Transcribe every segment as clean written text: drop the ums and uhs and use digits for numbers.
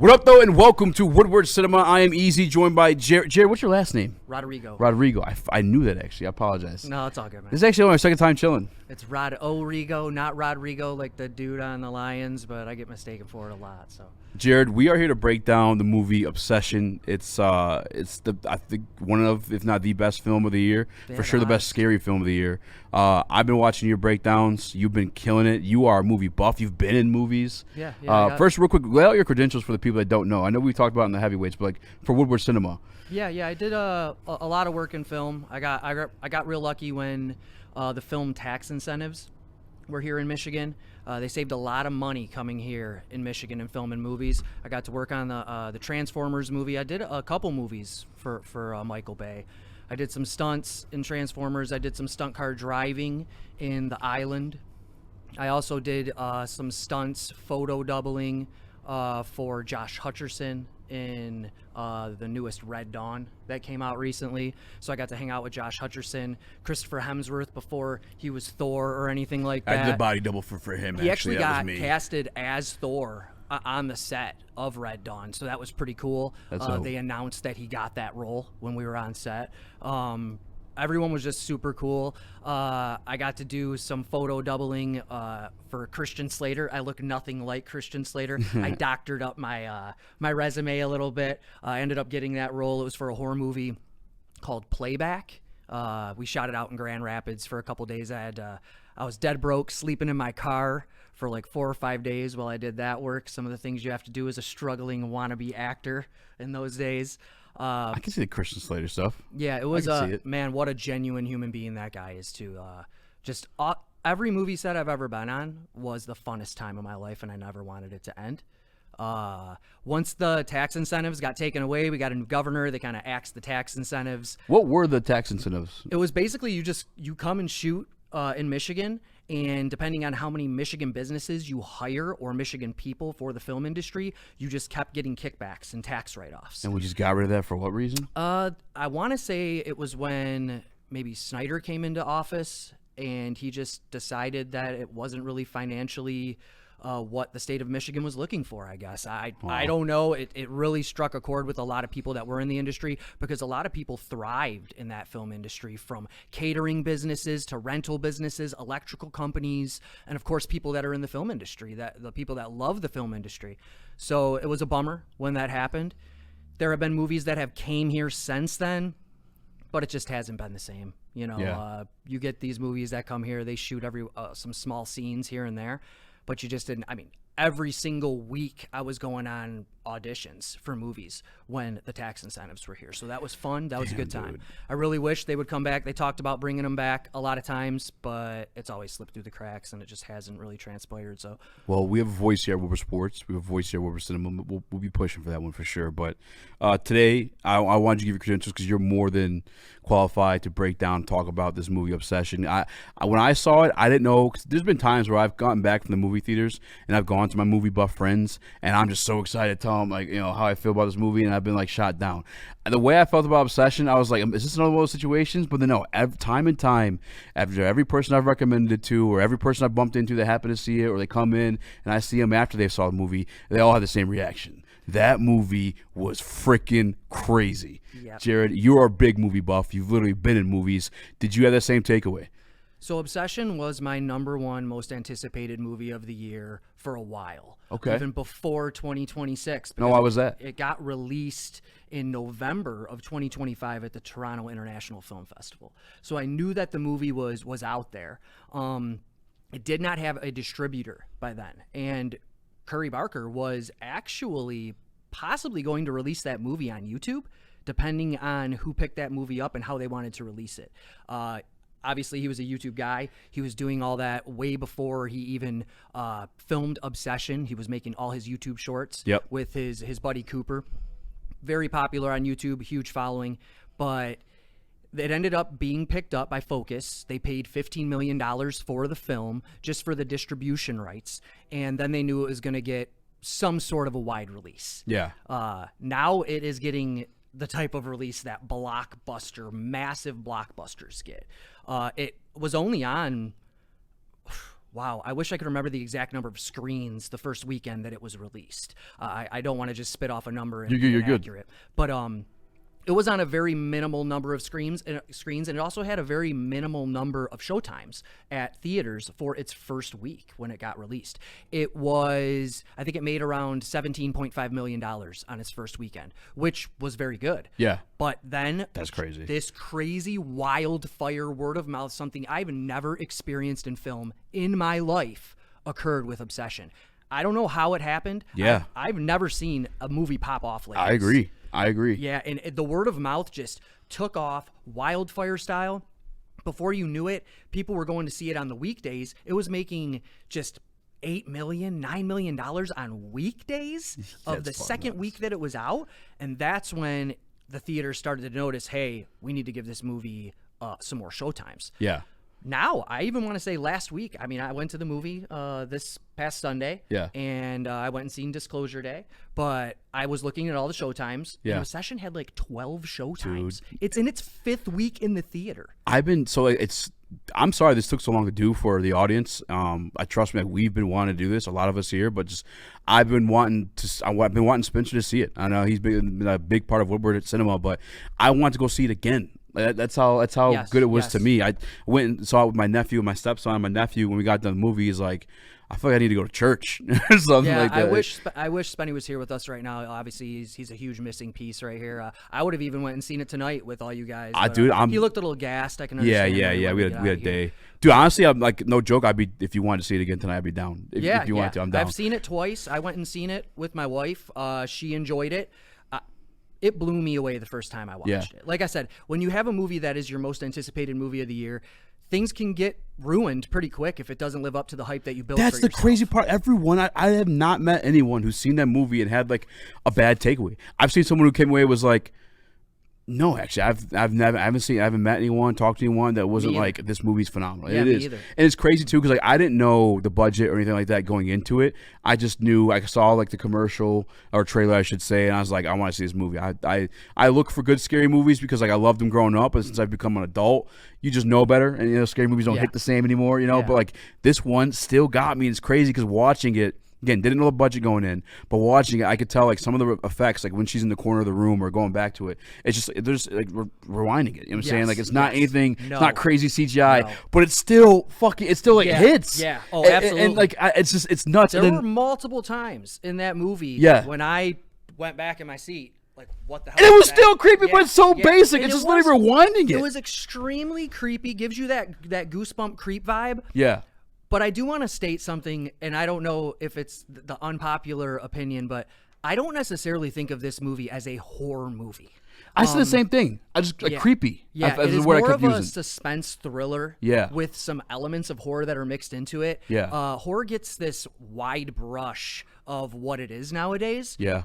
What up, though, and welcome to Woodward Cinema. I am Eazy, joined by Jared. Jared, what's your last name? Rodorigo. Rodorigo. I knew that, actually. I apologize. No, it's all good, man. This is actually only my second time chilling. It's Rodorigo, not Rodrigo like the dude on the Lions, but I get mistaken for it a lot. So, Jared, we are here to break down the movie Obsession. It's I think one of, if not the best film of the year, for sure the best scary film of the year. I've been watching your breakdowns. You've been killing it. You are a movie buff. You've been in movies. Yeah. First, real quick, lay out your credentials for the people that don't know. I know we talked about it in the heavyweights, but like for Woodward Cinema. Yeah. I did a lot of work in film. I got real lucky when the film tax incentives were here in Michigan. They saved a lot of money coming here in Michigan and filming movies. I got to work on the Transformers movie. I did a couple movies for Michael Bay. I did some stunts in Transformers. I did some stunt car driving in The Island. I also did some stunts, photo doubling for Josh Hutcherson in the newest Red Dawn that came out recently. So I got to hang out with Josh Hutcherson, Christopher Hemsworth before he was Thor or anything like that. I did a body double for him. He actually got casted as Thor on the set of Red Dawn, so that was pretty cool. They announced that he got that role when we were on set. Everyone was just super cool. I got to do some photo doubling for Christian Slater. I look nothing like Christian Slater. I doctored up my my resume a little bit. I ended up getting that role. It was for a horror movie called Playback. We shot it out in Grand Rapids for a couple days. I was dead broke, sleeping in my car for like 4 or 5 days while I did that work. Some of the things you have to do as a struggling wannabe actor in those days. I can see the Christian Slater stuff. Yeah, it was man, what a genuine human being that guy is too. Just every movie set I've ever been on was the funnest time of my life, and I never wanted it to end. Once the tax incentives got taken away, we got a new governor. They kind of axed the tax incentives. What were the tax incentives? It was basically you come and shoot in Michigan, and depending on how many Michigan businesses you hire or Michigan people for the film industry, you just kept getting kickbacks and tax write-offs. And we just got rid of that for what reason? I want to say it was when maybe Snyder came into office, and he just decided that it wasn't really financially what the state of Michigan was looking for, I guess. I don't know. It really struck a chord with a lot of people that were in the industry, because a lot of people thrived in that film industry, from catering businesses to rental businesses, electrical companies, and of course people that are in the film industry, the people that love the film industry. So it was a bummer when that happened. There have been movies that have came here since then, but it just hasn't been the same. You know, you get these movies that come here, they shoot some small scenes here and there, but you just didn't. I mean, every single week I was going on auditions for movies when the tax incentives were here. So that was fun. That was a good time. Dude. I really wish they would come back. They talked about bringing them back a lot of times, but it's always slipped through the cracks, and it just hasn't really transpired. So, well, we have a voice here at Woodward Sports. We have a voice here at Woodward Cinema. We'll be pushing for that one for sure. But today, I wanted to give you credentials because you're more than qualified to break down, talk about this movie Obsession. When I saw it, I didn't know, because there's been times where I've gotten back from the movie theaters and I've gone to my movie buff friends, and I'm just so excited to tell them, like, you know, how I feel about this movie, and I've been like shot down. And the way I felt about Obsession, I was like, is this another one of those situations? But then no, time and time, after every person I've recommended it to, or every person I've bumped into that happened to see it, or they come in and I see them after they saw the movie, they all have the same reaction. That movie was freaking crazy. Yep. Jared, you're a big movie buff. You've literally been in movies. Did you have that same takeaway? So Obsession was my #1 most anticipated movie of the year for a while. Okay. Even before 2026. No, why was that? It got released in November of 2025 at the Toronto International Film Festival. So I knew that the movie was out there. It did not have a distributor by then. And Curry Barker was actually possibly going to release that movie on YouTube, depending on who picked that movie up and how they wanted to release it. Obviously, he was a YouTube guy. He was doing all that way before he even filmed Obsession. He was making all his YouTube shorts with his buddy Cooper. Very popular on YouTube, huge following. But it ended up being picked up by Focus. They paid $15 million for the film, just for the distribution rights. And then they knew it was going to get some sort of a wide release. Yeah. Now it is getting the type of release that massive blockbusters get. It was only on Wow, I wish I could remember the exact number of screens the first weekend that it was released. I don't want to just spit off a number and be inaccurate. But it was on a very minimal number of screens, and it also had a very minimal number of showtimes at theaters for its first week when it got released. It was, I think it made around $17.5 million on its first weekend, which was very good. Yeah. But then that's crazy. This crazy wildfire word of mouth, something I've never experienced in film in my life, occurred with Obsession. I don't know how it happened. Yeah. I've never seen a movie pop off like this. I agree. Yeah, and the word of mouth just took off wildfire style. Before you knew it, people were going to see it on the weekdays. It was making just $8 million, $9 million on weekdays of the second week that it was out. And that's when the theater started to notice, hey, we need to give this movie some more showtimes. Yeah. Now, I even want to say last week, I mean, I went to the movie this past Sunday, and I went and seen Disclosure Day, but I was looking at all the showtimes, and Obsession had like 12 showtimes. Dude. It's in its 5th week in the theater. I'm sorry this took so long to do for the audience. I trust me, we've been wanting to do this, a lot of us here, but just I've been wanting Spencer to see it. I know he's been a big part of Woodward at Cinema, but I want to go see it again. That's how good it was to me. I went and saw it with my nephew, my stepson. My nephew, when we got done the movie, he's like, I feel like I need to go to church or something like that. I wish Spenny was here with us right now. Obviously, he's a huge missing piece right here. I would have even went and seen it tonight with all you guys. Dude, he looked a little gassed. I can understand. Yeah. We had a day. Dude, honestly, I'm like, no joke. If you wanted to see it again tonight, I'd be down. If you wanted to, I'm down. I've seen it twice. I went and seen it with my wife. She enjoyed it. It blew me away the first time I watched it. Like I said, when you have a movie that is your most anticipated movie of the year, things can get ruined pretty quick if it doesn't live up to the hype that you built. That's for the yourself. crazy part. Everyone, I have not met anyone who's seen that movie and had like a bad takeaway. I've seen someone who came away and was like, no, actually, I haven't met anyone, talked to anyone that wasn't like, this movie's phenomenal. Yeah, it is, either. And it's crazy too because like I didn't know the budget or anything like that going into it. I just knew, I saw like the commercial or trailer, I should say, and I was like, I want to see this movie. I look for good scary movies because like I loved them growing up, and since I've become an adult, you just know better, and scary movies don't hit the same anymore, But like this one still got me. And it's crazy because watching it. Again, didn't know the budget going in, but watching it, I could tell like some of the effects, like when she's in the corner of the room or going back to it, it's just there's like rewinding it. You know what I'm saying? Like it's not anything, it's not crazy CGI, but it's still hits. Yeah. Oh, absolutely. And like it's nuts. There were multiple times in that movie when I went back in my seat. Like, what the hell? And it was still creepy, but it's so basic. It's just literally rewinding it. It was extremely creepy. Gives you that goosebump creep vibe. Yeah. But I do want to state something, and I don't know if it's the unpopular opinion, but I don't necessarily think of this movie as a horror movie. I said the same thing. I just creepy. Yeah, it is more of a suspense thriller. With some elements of horror that are mixed into it. Yeah. Horror gets this wide brush of what it is nowadays. Yeah.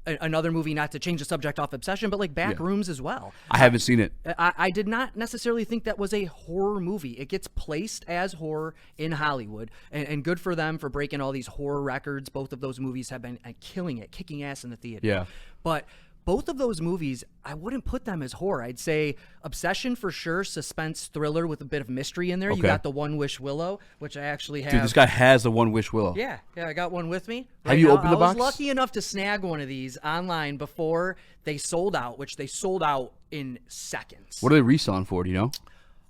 Another movie, not to change the subject off Obsession, but like Backrooms as well. I haven't seen it. I did not necessarily think that was a horror movie. It gets placed as horror in Hollywood, and good for them for breaking all these horror records. Both of those movies have been killing it, kicking ass in the theater. Yeah. But both of those movies, I wouldn't put them as horror. I'd say Obsession for sure, suspense thriller with a bit of mystery in there. Okay. You got the One Wish Willow, which I actually have. Dude, this guy has the One Wish Willow. Yeah, I got one with me. Have you opened the box? I was lucky enough to snag one of these online before they sold out, which they sold out in seconds. What are they reselling for, do you know?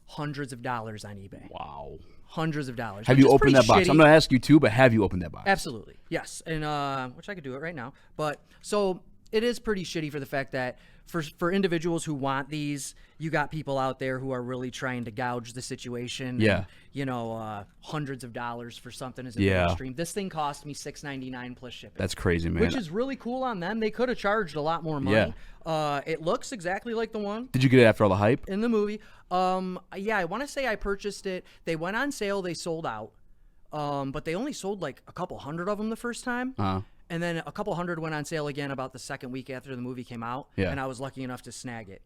Hundreds of dollars on eBay. Wow. Hundreds of dollars. Have you opened that box? I'm going to ask you too, but have you opened that box? Absolutely. Yes. And which I could do it right now. But so it is pretty shitty for the fact that for individuals who want these, you got people out there who are really trying to gouge the situation. Yeah. And, hundreds of dollars for something as a mainstream. This thing cost me $6.99 plus shipping. That's crazy, man. Which is really cool on them. They could have charged a lot more money. Yeah. It looks exactly like the one. Did you get it after all the hype? In the movie. Yeah, I want to say I purchased it. They went on sale. They sold out. But they only sold like a couple hundred of them the first time. Uh-huh. And then a couple hundred went on sale again about the second week after the movie came out. Yeah. And I was lucky enough to snag it.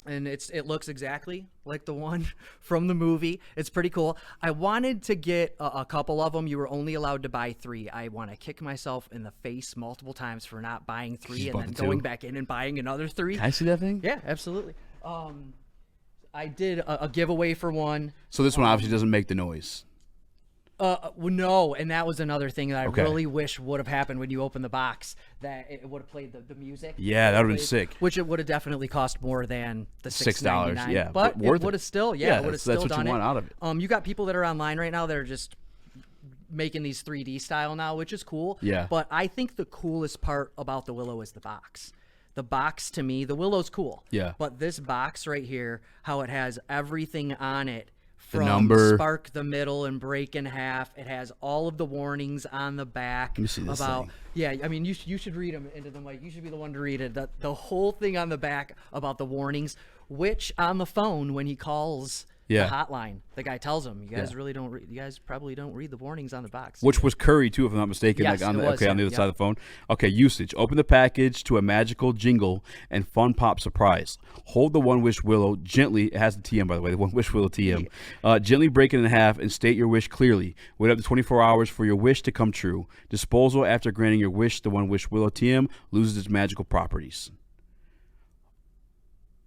And it looks exactly like the one from the movie. It's pretty cool. I wanted to get a couple of them. You were only allowed to buy 3. I want to kick myself in the face multiple times for not buying 3 and then going back in and buying another 3. Can I see that thing? Yeah, absolutely. I did a giveaway for one. So this one obviously doesn't make the noise. Well, no, and that was another thing that I Okay. really wish would have happened when you open the box. That it would have played the music. Yeah, that would have been sick. Which it would have definitely cost more than the $6, $6.99. yeah, but but worth it would it. have still, Yeah, it would have that's still what done you want it. out of it. You got people that are online right now that are just making these 3D style now, which is cool. Yeah. But I think the coolest part about the Willow is the box. The box to me, the Willow's cool. Yeah. But this box right here, how it has everything on it. From number. spark the middle and break in half. It has all of the warnings on the back. Let me see this about thing. Yeah, I mean, you should read them into the mic. You should be the one to read it. The whole thing on the back about the warnings, which on the phone when he calls Yeah. the hotline, the guy tells him, "You guys really don't. You guys probably don't read the warnings on the box." Which was Curry too, if I'm not mistaken. Yes, like on it the was, on the other yeah. side of the phone. Okay, usage. Open the package to a magical jingle and fun pop surprise. Hold the One Wish Willow gently. It has the TM, by the way. The One Wish Willow TM. Gently break it in half and state your wish clearly. Wait up to 24 hours for your wish to come true. Disposal after granting your wish. The One Wish Willow TM loses its magical properties.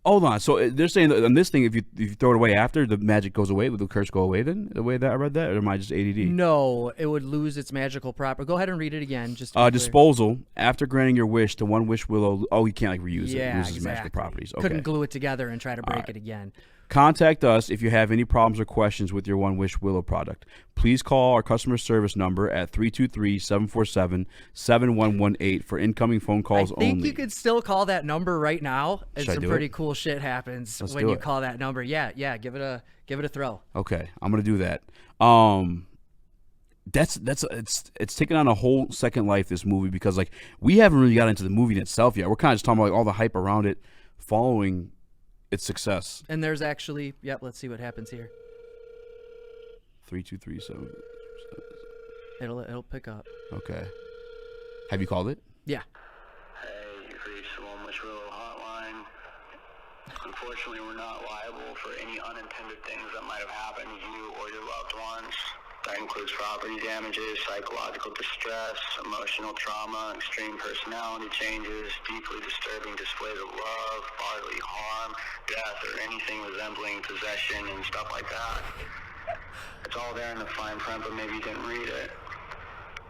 Hold on. So they're saying that on this thing, if you throw it away after, the magic goes away. Would the curse go away then? The way that I read that, or am I just ADD? No, it would lose its magical property. Go ahead and read it again. Just to be clear. Disposal after granting your wish to One Wish Willow. Oh, you can't like reuse it. Yeah, It loses magical exactly. properties. Okay. Couldn't glue it together and try to break it again. Contact us if you have any problems or questions with your One Wish Willow product. Please call our customer service number at 323-747-7118 for incoming phone calls I think only. you could still call that number right now, and Should I some do pretty it? cool shit happens Let's when do you it. call that number. Yeah, give it a throw. Okay, I'm gonna do that. It's taken on a whole second life, this movie, because like we haven't really got into the movie in itself yet. We're kind of just talking about like all the hype around it following its success. And there's actually, let's see what happens here. 323-7. It'll pick up. Okay. Have you called it? Yeah. Hey, you've reached the One Wish Willow hotline. Unfortunately, we're not liable for any unintended things that might have happened to you or your loved ones. That includes property damages, psychological distress, emotional trauma, extreme personality changes, deeply disturbing displays of love, bodily harm, death, or anything resembling possession and stuff like that. It's all there in the fine print, but maybe you didn't read it.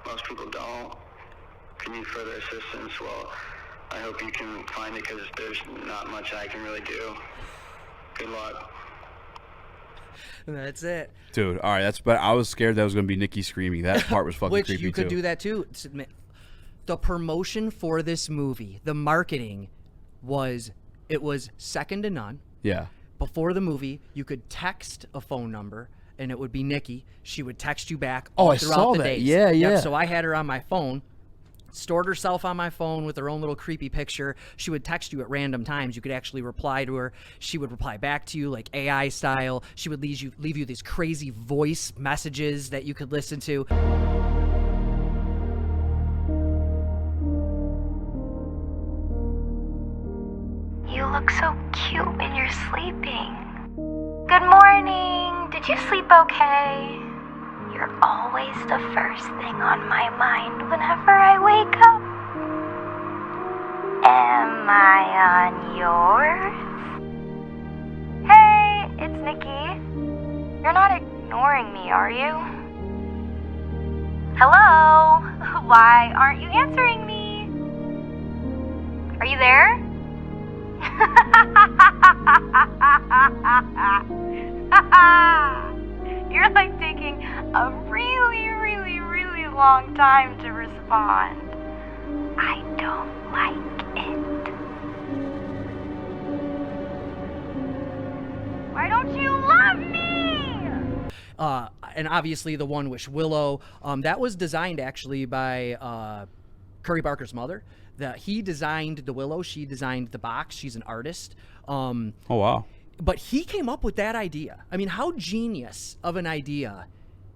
Most people don't. If you need further assistance, well, I hope you can find it, because there's not much I can really do. Good luck. And that's it. Dude, all right, but I was scared that was gonna be Nikki screaming. That part was fucking Which creepy you could too. do that too. The promotion for this movie, the marketing was second to none. Yeah. Before the movie, you could text a phone number, and it would be Nikki. She would text you back Oh, all I throughout saw the that. days. Yeah, yeah. So I had her on my phone, stored herself on my phone with her own little creepy picture. She would text you at random times. You could actually reply to her. She would reply back to you like AI style. She would leave you these crazy voice messages that you could listen to. You look so cute when you're sleeping. Good morning. Did you sleep okay? You're always the first thing on my mind whenever I wake up. Am I on yours? Hey, it's Nikki. You're not ignoring me, are you? Hello? Why aren't you answering me? Are you there? You're like taking a really, really, really long time to respond. I don't like it. Why don't you love me? And obviously the One Wish Willow, that was designed actually by Curry Barker's mother. He designed the Willow. She designed the box. She's an artist. Oh wow. But he came up with that idea. I mean, how genius of an idea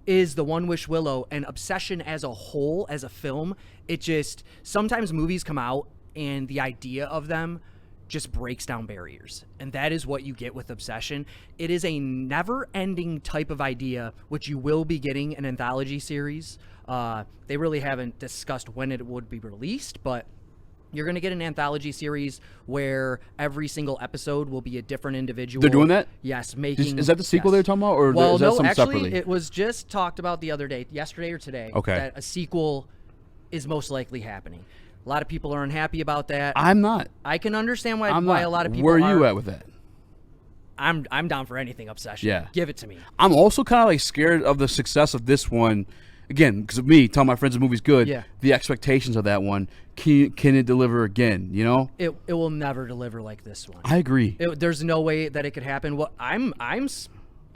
is the One Wish Willow and Obsession as a whole, as a film? It just, sometimes movies come out and the idea of them just breaks down barriers. And that is what you get with Obsession. It is a never-ending type of idea, which you will be getting an anthology series. They really haven't discussed when it would be released, but You're going to get an anthology series where every single episode will be a different individual. They're doing that? Yes, making. Is that the sequel they're talking about, or well, is that no, something actually, separately? it was just talked about the other day, yesterday or today. Okay. That a sequel is most likely happening. A lot of people are unhappy about that. I'm not. I can understand why I'm not. a lot of people. Where are you are. at with that? I'm down for anything Obsession. Yeah. Give it to me. I'm also kind of like scared of the success of this one. Again, because of me telling my friends the movie's good. Yeah. The expectations of that one. Can it deliver again? You know. It will never deliver like this one. I agree. There's no way that it could happen. What I'm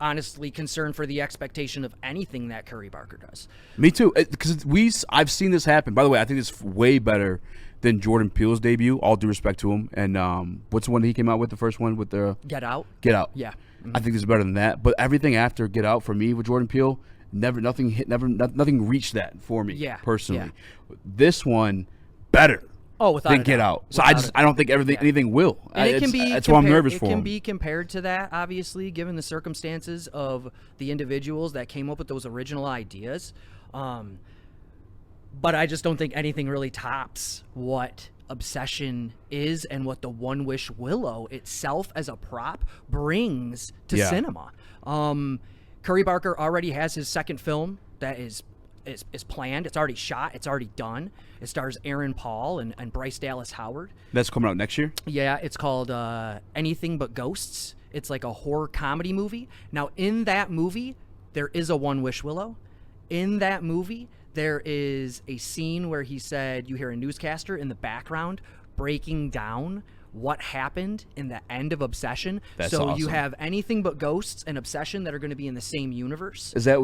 honestly concerned for the expectation of anything that Curry Barker does. Me too. Because I've seen this happen. By the way, I think it's way better than Jordan Peele's debut. All due respect to him. And what's the one that he came out with? The first one with the Get Out. Get Out. Yeah. Mm-hmm. I think it's better than that. But everything after Get Out for me with Jordan Peele, nothing reached that for me. Yeah. Personally, this one better. Oh, without than a Get doubt. Out. So Without I don't think anything will. And it can be. That's why I'm nervous for It can him. be compared to that, obviously, given the circumstances of the individuals that came up with those original ideas. But I just don't think anything really tops what Obsession is and what the One Wish Willow itself as a prop brings to cinema. Curry Barker already has his second film that is planned. It's already shot. It's already done. It stars Aaron Paul and Bryce Dallas Howard. That's coming out next year? Yeah, it's called Anything But Ghosts. It's like a horror comedy movie. Now, in that movie, there is a One Wish Willow. In that movie, there is a scene where he said you hear a newscaster in the background breaking down what happened in the end of Obsession. That's so awesome. you have Anything But Ghosts and Obsession that are going to be in the same universe. Is that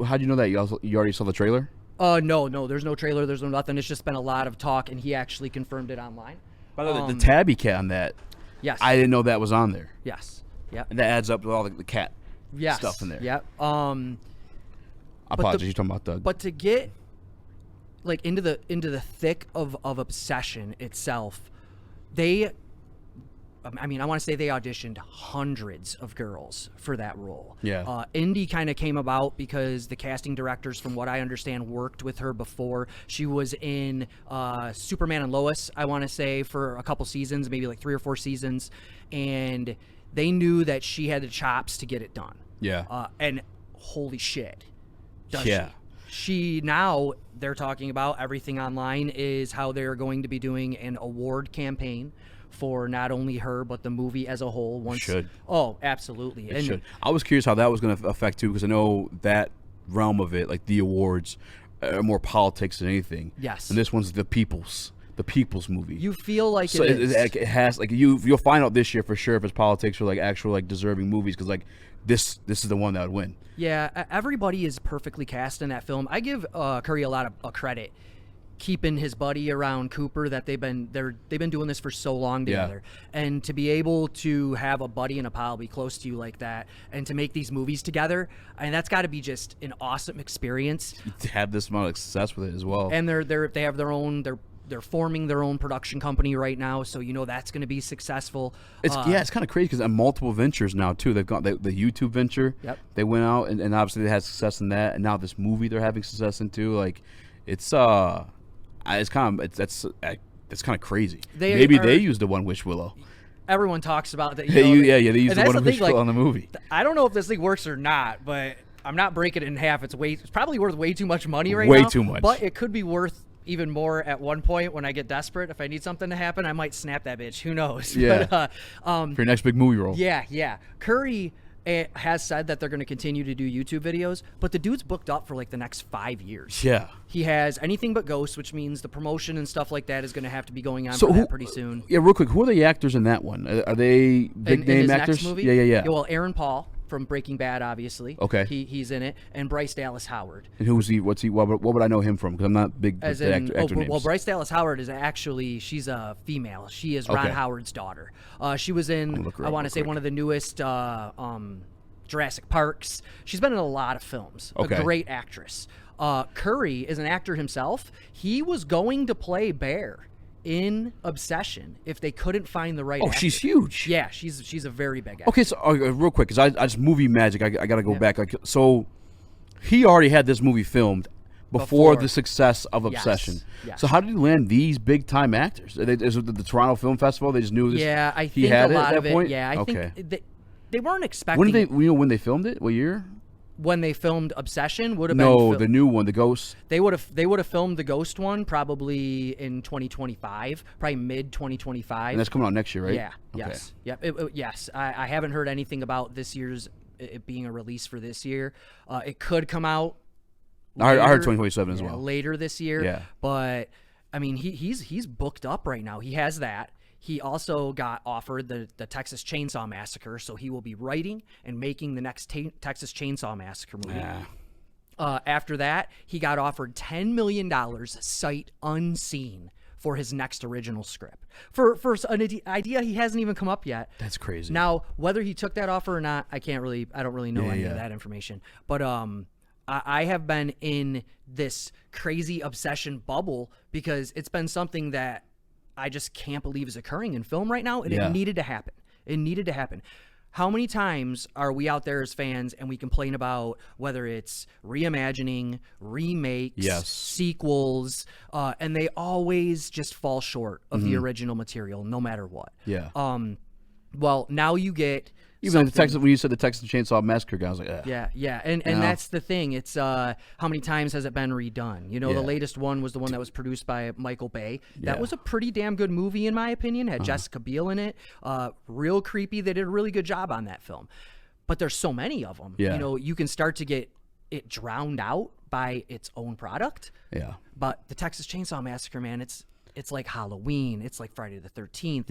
how do you know that? You already saw the trailer? No, there's no trailer, there's no nothing. It's just been a lot of talk, and he actually confirmed it online. By the way, the tabby cat on that, Yes. I didn't know that was on there. Yes. Yep. And that adds up to all the cat Yes. stuff in there. Yep. Apologies, you're talking about Doug. But to get like into the thick of Obsession itself, I want to say they auditioned hundreds of girls for that role. Yeah. Indy kind of came about because the casting directors, from what I understand, worked with her before. She was in Superman and Lois, I want to say, for a couple seasons, maybe like 3 or 4 seasons. And they knew that she had the chops to get it done. Yeah. And holy shit. Does Yeah. she now, they're talking about everything online is how they're going to be doing an award campaign for not only her but the movie as a whole. Should. Oh, absolutely. It should. I was curious how that was going to affect too, because I know that realm of it, like the awards, are more politics than anything. Yes. And this one's the people's movie. You feel like So it has like you'll find out this year for sure if it's politics or like actual like deserving movies, because like this is the one that would win. Yeah, everybody is perfectly cast in that film. I give Curry a lot of credit keeping his buddy around Cooper, that they've been doing this for so long together. And to be able to have a buddy and a pal be close to you like that and to make these movies together, and that's got to be just an awesome experience. To have this amount of success with it as well. And they have their own they're forming their own production company right now, so that's going to be successful. It's kind of crazy because multiple ventures now too. They've got the YouTube venture. Yep. They went out and obviously they had success in that, and now this movie they're having success in too. Like it's kind of crazy. They used the One Wish Willow. Everyone talks about that. They used the One Wish thing, Willow on the movie. I don't know if this thing works or not, but I'm not breaking it in half. It's probably worth way too much money right now. Way too much. But it could be worth even more at one point when I get desperate. If I need something to happen, I might snap that bitch. Who knows? Yeah. But, for your next big movie role. Yeah. Curry has said that they're going to continue to do YouTube videos, but the dude's booked up for like the next 5 years. Yeah. He has Anything But Ghosts, which means the promotion and stuff like that is going to have to be going on for that pretty soon. Yeah, real quick, who are the actors in that one? Are they big in name his actors? Next movie? Yeah. Well, Aaron Paul from Breaking Bad, obviously. Okay. He's in it, and Bryce Dallas Howard. And who's he? What's he? What would I know him from? Because I'm not big with the actor names. Well, Bryce Dallas Howard is actually, she's a female. She is Ron Howard's daughter. She was in, I want to say, one of the newest Jurassic Parks. She's been in a lot of films. Okay. A great actress. Curry is an actor himself. He was going to play Bear in Obsession if they couldn't find the right actor. She's huge. Yeah, she's a very big actor. Okay, so real quick, because I just movie magic, I got to go back. Like, so he already had this movie filmed before the success of Obsession. Yes. So how did he land these big time actors? Is it the Toronto Film Festival? They just knew this. Yeah, I he think had a it lot at of that it. point? Yeah, I Okay. think they weren't expecting. When they filmed it? What year? When they filmed Obsession would have No, been the new one, the Ghost. they would have filmed the Ghost one probably in 2025, probably mid 2025. And that's coming out next year, right? Yeah. Okay. Yes. Yep. Yes. I haven't heard anything about this year's it being a release for this year. It could come out. I heard later- 2027 as well. Later this year. Yeah. But I mean, he's booked up right now. He has that. He also got offered the Texas Chainsaw Massacre, so he will be writing and making the next Texas Chainsaw Massacre movie. Yeah. After that, he got offered $10 million sight unseen for his next original script. For an idea he hasn't even come up yet. That's crazy. Now, whether he took that offer or not, I don't really know any Yeah. of that information. But I have been in this crazy obsession bubble because it's been something that I just can't believe is occurring in film right now, and Yeah. it needed to happen. It needed to happen. How many times are we out there as fans and we complain about whether it's reimagining, remakes, Yes. sequels, and they always just fall short of the original material, no matter what. Yeah. Well, now you get Even when you said the Texas Chainsaw Massacre guy, I was like, yeah, and that's the thing. It's how many times has it been redone? You know, Yeah. the latest one was the one that was produced by Michael Bay. That Yeah. was a pretty damn good movie in my opinion. Had Jessica Biel in it. Real creepy. They did a really good job on that film. But there's so many of them. Yeah. You know, you can start to get it drowned out by its own product. yeah. But the Texas Chainsaw Massacre, man, it's like Halloween. It's like Friday the 13th.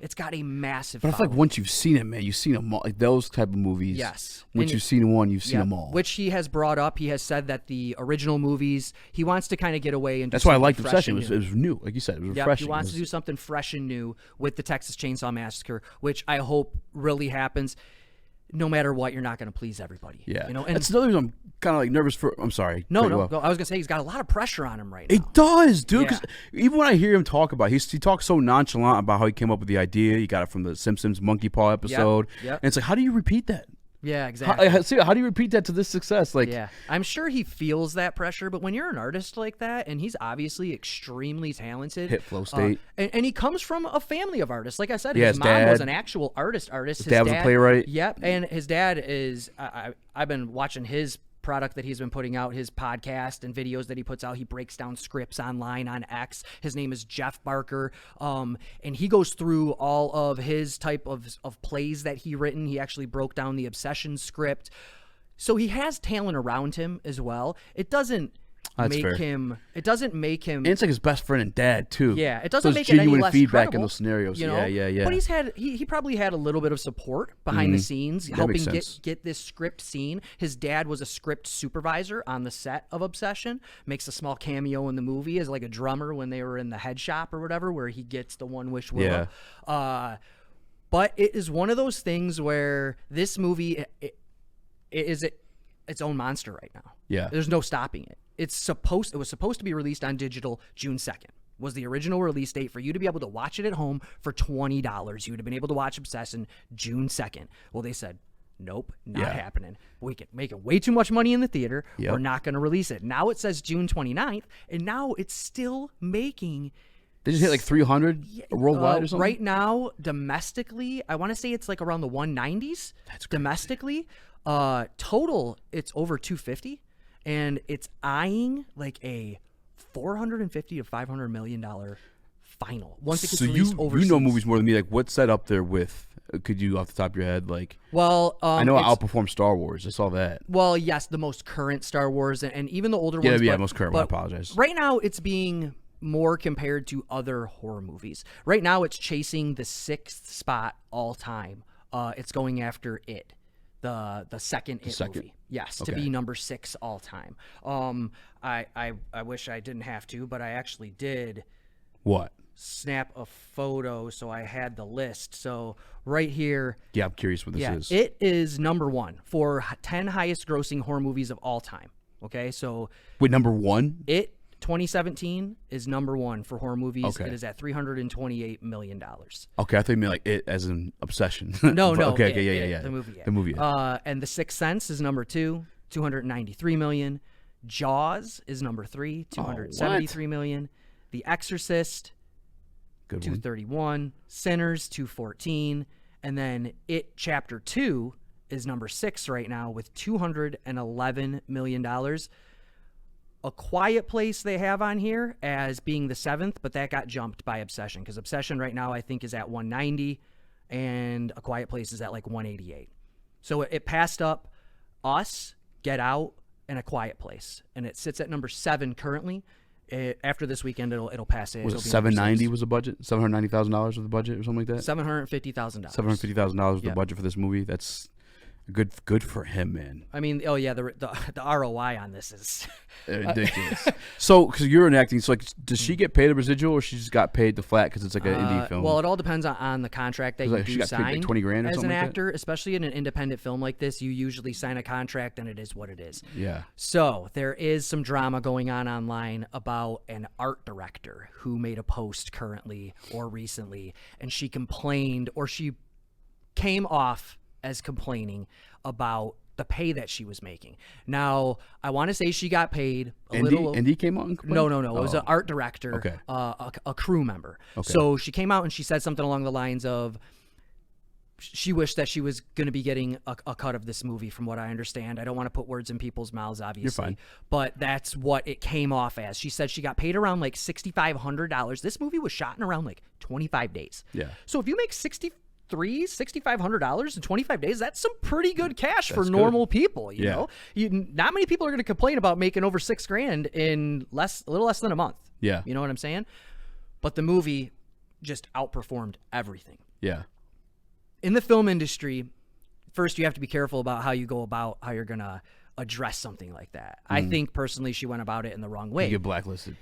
It's got a massive. But I feel like following. once you've seen it, man, you've seen them all. Like those type of movies. Yes. Once And you've seen one, you've seen Yeah, them all. which he has brought up. He has said that the original movies, he wants to kind of get away and do That's why I something liked fresh Obsession. and It was new. Like you said, it was Yep, refreshing. he wants It to was- do something fresh and new with the Texas Chainsaw Massacre, which I hope really happens. No matter what, you're not going to please everybody. Yeah. You know, and that's another reason I'm kind of like nervous for. I'm sorry. no, cut you no, off. no. I was going to say he's got a lot of pressure on him right now. It does, dude. 'Cause Yeah. even when I hear him talk about, he talks so nonchalant about how he came up with the idea. He got it from the Simpsons Monkey Paw episode. Yep. And it's like, how do you repeat that? Yeah, exactly. How do you repeat that to this success? Like, Yeah, I'm sure he feels that pressure, but when you're an artist like that, and he's obviously extremely talented, Hit flow state. and he comes from a family of artists. Like I said, Yeah, his his mom was dad- an actual artist. His dad was a playwright. Yep, and his dad is. I've been watching his product that he's been putting out, his podcast and videos that he puts out. He breaks down scripts online on X. His name is Jeff Barker, and he goes through all of his type of plays that he written. He actually broke down the Obsession script. So he has talent around him as well. It doesn't That's make fair. him. It doesn't make him. and it's like his best friend and dad too. Yeah, it doesn't Those make it any genuine less feedback credible, in those scenarios. You know? Yeah. But he probably had a little bit of support behind the scenes, helping Mm-hmm. makes sense. get this script seen. His dad was a script supervisor on the set of Obsession. Makes a small cameo in the movie as like a drummer when they were in the head shop or whatever, where he gets the One Wish Willow. But it is one of those things where this movie it is its own monster right now. Yeah. There's no stopping it. It was supposed to be released on digital June 2nd. Was the original release date for you to be able to watch it at home for $20. You would have been able to watch Obsession June 2nd. Well, they said, nope, not happening. We can make way too much money in the theater. Yep. We're not going to release it. Now it says June 29th, and now it's still making They just hit like 300 worldwide or something. right now, domestically, I want to say it's like around the 190s. That's crazy. Domestically. Total, it's over 250, and it's eyeing like a $450 to $500 million final once it gets So released overseas. you know movies more than me. Like, what's that up there with? Could you off the top of your head like? Well, I know it it's- outperformed Star Wars. I saw that. Well, yes, the most current Star Wars and even the older Yeah, ones. yeah, but, most current one, I but apologize. Right now, it's being more compared to other horror movies. Right now, it's chasing the 6th spot all time. It's going after It, the second It movie. Yes, to Okay. be number 6 all time. I wish I didn't have to, but I actually did What? snap a photo, so I had the list. So right here. Yeah, I'm curious what this is. It is number 1 for 10 highest grossing horror movies of all time. Okay, so Wait, number one? It 2017 is number 1 for horror movies. Okay. It is at $328 million. Okay, I thought you meant like it as an obsession. No, Okay, It, yeah. The movie. The movie. And The Sixth Sense is number 2, $293 million. Jaws is number 3, 273 million. The Exorcist, Good 231. Sinners, 214. And then It Chapter 2 is number 6 right now with $211 million. A Quiet Place they have on here as being the 7th, but that got jumped by Obsession because Obsession right now I think is at 190 and A Quiet Place is at like 188. So it passed up Us, Get Out, and A Quiet Place, and it sits at number 7 currently. After this weekend, it'll pass it. Was it 790? Was the budget $790,000 was the budget or something like that? $750,000. $750,000 was the budget for this movie. That's good for him, man. I mean, oh yeah, the ROI on this is ridiculous. So, because you're an acting, so like, does she get paid a residual, or she just got paid the flat because it's like an indie film? Well, it all depends on the contract that you she do got paid sign like 20 grand or as something an like that? actor, especially in an independent film like this. You usually sign a contract, and it is what it is. Yeah. So there is some drama going on online about an art director who made a post currently or recently, and she complained, or she came off as complaining about the pay that she was making. Now, I want to say she got paid a little. Indy came out and complained? No. It was an art director, Okay. A crew member. Okay. So she came out and she said something along the lines of, she wished that she was going to be getting a cut of this movie, from what I understand. I don't want to put words in people's mouths, obviously. You're fine. But that's what it came off as. She said she got paid around like $6,500. This movie was shot in around like 25 days. Yeah. So if you make $6,500 in 25 days, that's some pretty good cash for normal people. You know, not many people are going to complain about making over $6,000 in a little less than a month. Yeah. You know what I'm saying? But the movie just outperformed everything. Yeah. In the film industry, first you have to be careful about how you go about how you're going to address something like that. I think personally she went about it in the wrong way. You get blacklisted.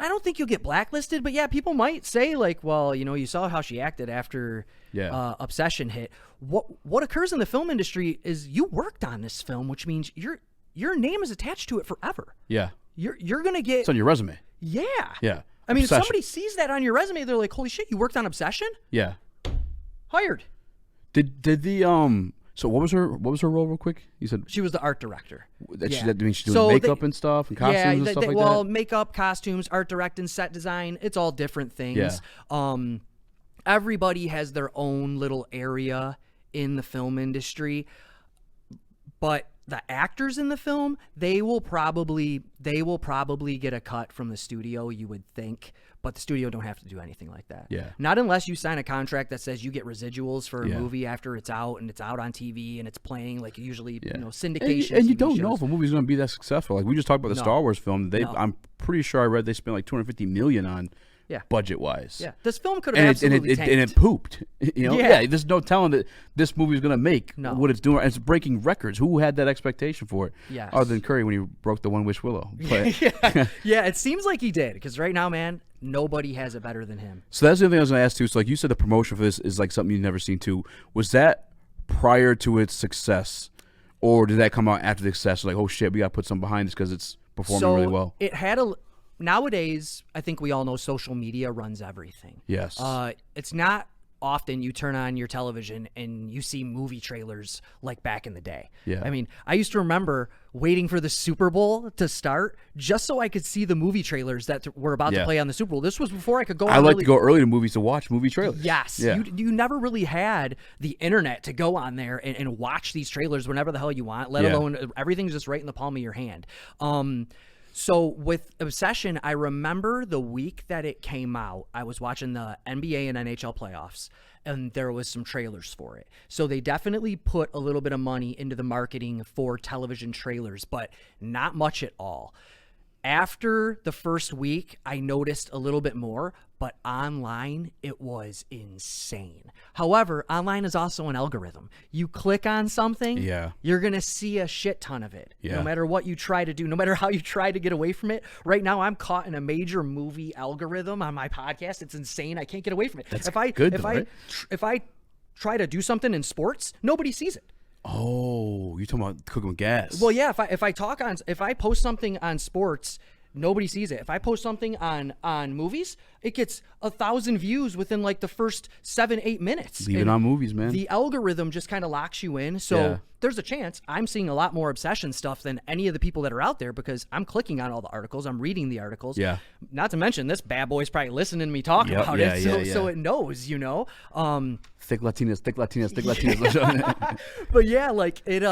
I don't think you'll get blacklisted, but yeah, people might say like, well, you know, you saw how she acted after Obsession hit. What occurs in the film industry is you worked on this film, which means your name is attached to it forever. Yeah. You're gonna get. It's on your resume. Yeah. Yeah. I mean, Obsession. if somebody sees that on your resume, they're like, holy shit, you worked on Obsession? Yeah. Hired. Did the So what was her role, real quick? You said she was the art director. She's doing makeup and stuff and costumes and stuff like that. Well, makeup, costumes, art directing, set design, it's all different things. Yeah. Everybody has their own little area in the film industry, but the actors in the film, they will probably get a cut from the studio, you would think. But the studio don't have to do anything like that. Yeah. Not unless you sign a contract that says you get residuals for a movie after it's out and it's out on TV and it's playing, like usually, syndication. And you don't know if a movie's going to be that successful. Like we just talked about the Star Wars film. I'm pretty sure I read they spent like $250 million on budget wise. Yeah. This film could have absolutely tanked. And it pooped. There's no telling that this movie's going to make what it's doing. It's breaking records. Who had that expectation for it? Yes. Other than Curry when he broke the One Wish Willow. But yeah, it seems like he did, because right now, man, nobody has it better than him. So that's the other thing I was going to ask too. So like you said, the promotion for this is like something you've never seen too. Was that prior to its success, or did that come out after the success? Like, oh shit, we got to put something behind this because it's performing really well. It had nowadays, I think we all know social media runs everything. Yes. It's not often you turn on your television and you see movie trailers like back in the day. Yeah. I mean, I used to remember waiting for the Super Bowl to start just so I could see the movie trailers that were about to play on the Super Bowl. This was before I could go on. I like to go early to movies to watch movie trailers. Yes. Yeah. You never really had the internet to go on there and watch these trailers whenever the hell you want, let alone everything's just right in the palm of your hand. So with Obsession, I remember the week that it came out, I was watching the NBA and NHL playoffs, and there was some trailers for it. So they definitely put a little bit of money into the marketing for television trailers, but not much at all. After the first week, I noticed a little bit more, but online, it was insane. However, online is also an algorithm. You click on something, you're going to see a shit ton of it. No matter what you try to do, no matter how you try to get away from it. Right now, I'm caught in a major movie algorithm on my podcast. It's insane. I can't get away from it. That's good, right? If I try to do something in sports, nobody sees it. Oh, you're talking about cooking with gas. Well, yeah. If I post something on sports, nobody sees it. If I post something on movies, it gets 1,000 views within like the first 7-8 minutes. Leave it on movies, man. The algorithm just kind of locks you in. So there's a chance I'm seeing a lot more obsession stuff than any of the people that are out there because I'm clicking on all the articles. I'm reading the articles. Yeah. Not to mention this bad boy's probably listening to me talk about it. So it knows, you know. Thick Latinas, thick Latinas, thick Latinas. But yeah, like it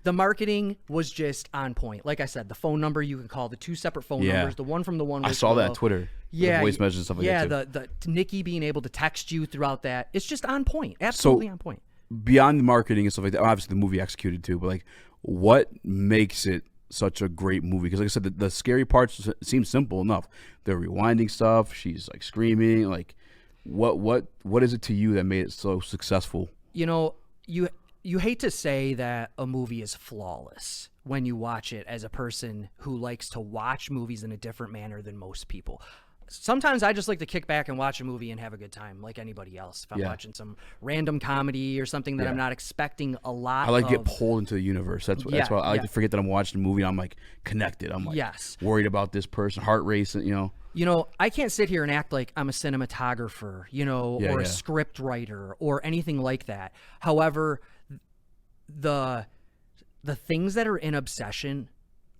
the marketing was just on point. Like I said, the phone number you can call, the 2 separate phone numbers, the one from the one. I saw that on Twitter. Yeah, the voice messages and stuff like that too. the Nikki being able to text you throughout that. It's just on point. Absolutely on point. Beyond the marketing and stuff like that, obviously the movie executed too. But like, what makes it such a great movie? Because like I said, the scary parts seem simple enough. The rewinding stuff, she's like screaming. Like, what is it to you that made it so successful? You know, you hate to say that a movie is flawless when you watch it as a person who likes to watch movies in a different manner than most people. Sometimes I just like to kick back and watch a movie and have a good time like anybody else. If I'm watching some random comedy or something that I'm not expecting a lot I like to get pulled into the universe. That's why I like to forget that I'm watching a movie and I'm like connected. I'm like worried about this person, heart racing, you know. You know, I can't sit here and act like I'm a cinematographer, you know, or a script writer or anything like that. However, the things that are in Obsession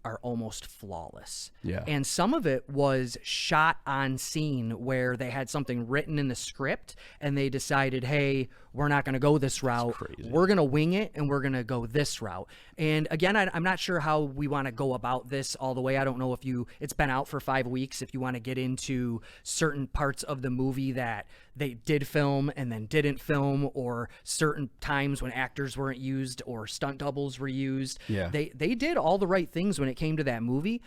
are almost flawless. Yeah. And some of it was shot on scene where they had something written in the script and they decided, hey, we're not going to go this route. We're going to wing it and we're going to go this route. And again, I'm not sure how we want to go about this all the way. I don't know if it's been out for 5 weeks, if you want to get into certain parts of the movie that they did film and then didn't film, or certain times when actors weren't used or stunt doubles were used. Yeah. They did all the right things when it came to that movie.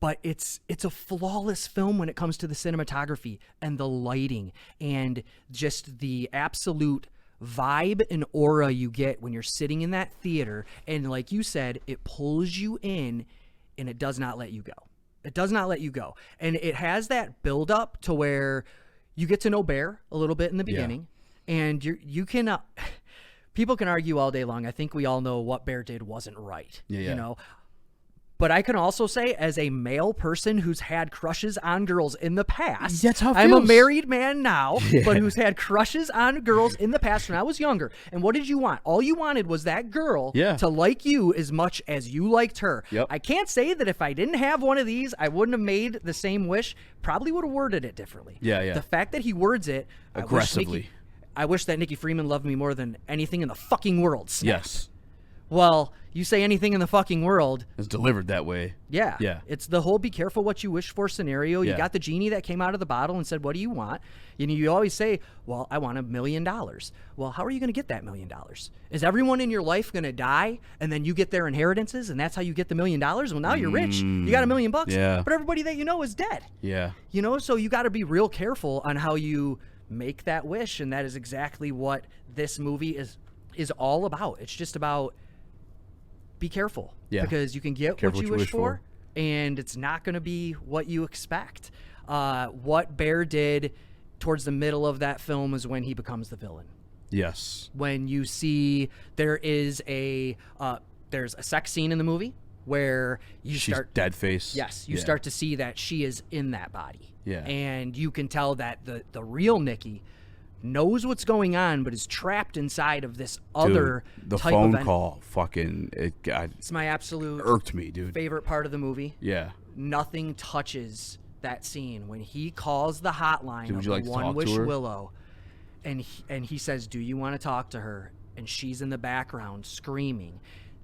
But it's a flawless film when it comes to the cinematography and the lighting and just the absolute vibe and aura you get when you're sitting in that theater. And like you said, it pulls you in and it does not let you go. It does not let you go. And it has that build up to where you get to know Bear a little bit in the beginning. And you can people can argue all day long. I think we all know what Bear did wasn't right. You know. But I can also say, as a male person who's had crushes on girls in the past, that's how it I'm feels. a married man now, but who's had crushes on girls in the past when I was younger. And what did you want? All you wanted was that girl to like you as much as you liked her. Yep. I can't say that if I didn't have one of these, I wouldn't have made the same wish. Probably would have worded it differently. The fact that he words it aggressively. I wish that Nikki Freeman loved me more than anything in the fucking world. Snap. Yes. Well, you say anything in the fucking world. It's delivered that way. Yeah. It's the whole be careful what you wish for scenario. You got the genie that came out of the bottle and said, what do you want? You know, you always say, well, I want $1 million. Well, how are you going to get that $1 million? Is everyone in your life going to die and then you get their inheritances and that's how you get the $1 million? Well, now you're rich. You got $1 million bucks. Yeah. But everybody that you know is dead. Yeah. You know, so you got to be real careful on how you make that wish. And that is exactly what this movie is all about. It's just about be careful, because you can get what you wish for, and it's not going to be what you expect. What Bear did towards the middle of that film is when he becomes the villain. Yes. When you see there's a sex scene in the movie where she's dead face. Yes, you start to see that she is in that body. Yeah. And you can tell that the real Nikki knows what's going on, but is trapped inside of this other the type phone of call. Fucking it's my absolute irked me, dude. Favorite part of the movie. Yeah, nothing touches that scene when he calls the hotline of One Wish Willow, and he says, "Do you want to talk to her?" And she's in the background screaming.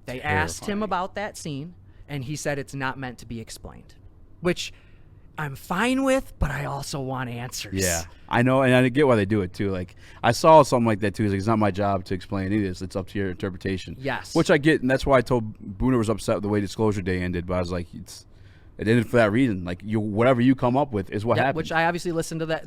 They asked him about that scene, and he said it's not meant to be explained, which I'm fine with, but I also want answers. Yeah, I know, and I get why they do it too. Like, I saw something like that too. It's not my job to explain any of this. It's up to your interpretation. Yes, which I get, and that's why I told Bruner was upset with the way Disclosure Day ended. But I was like, it ended for that reason. Like, whatever you come up with is what happens. Which I obviously listened to that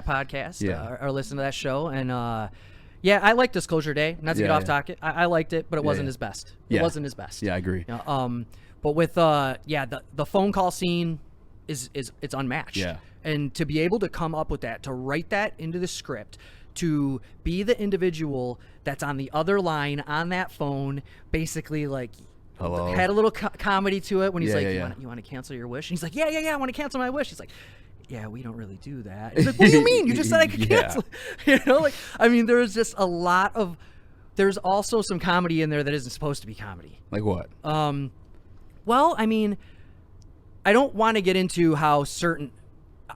podcast, or listened to that show, and I like Disclosure Day. Not to get off topic, I liked it, but it wasn't his best. It wasn't his best. Yeah, I agree. But with the phone call scene. It's unmatched. Yeah. And to be able to come up with that, to write that into the script, to be the individual that's on the other line on that phone, basically like Hello. Had a little comedy to it when he's like, you want to cancel your wish? And he's like, yeah, I want to cancel my wish. He's like, yeah, we don't really do that. He's like, what do you mean? You just said I could cancel. You know, like, I mean, there's just a lot of, there's also some comedy in there that isn't supposed to be comedy. Like what? Well, I mean, I don't want to get into how certain,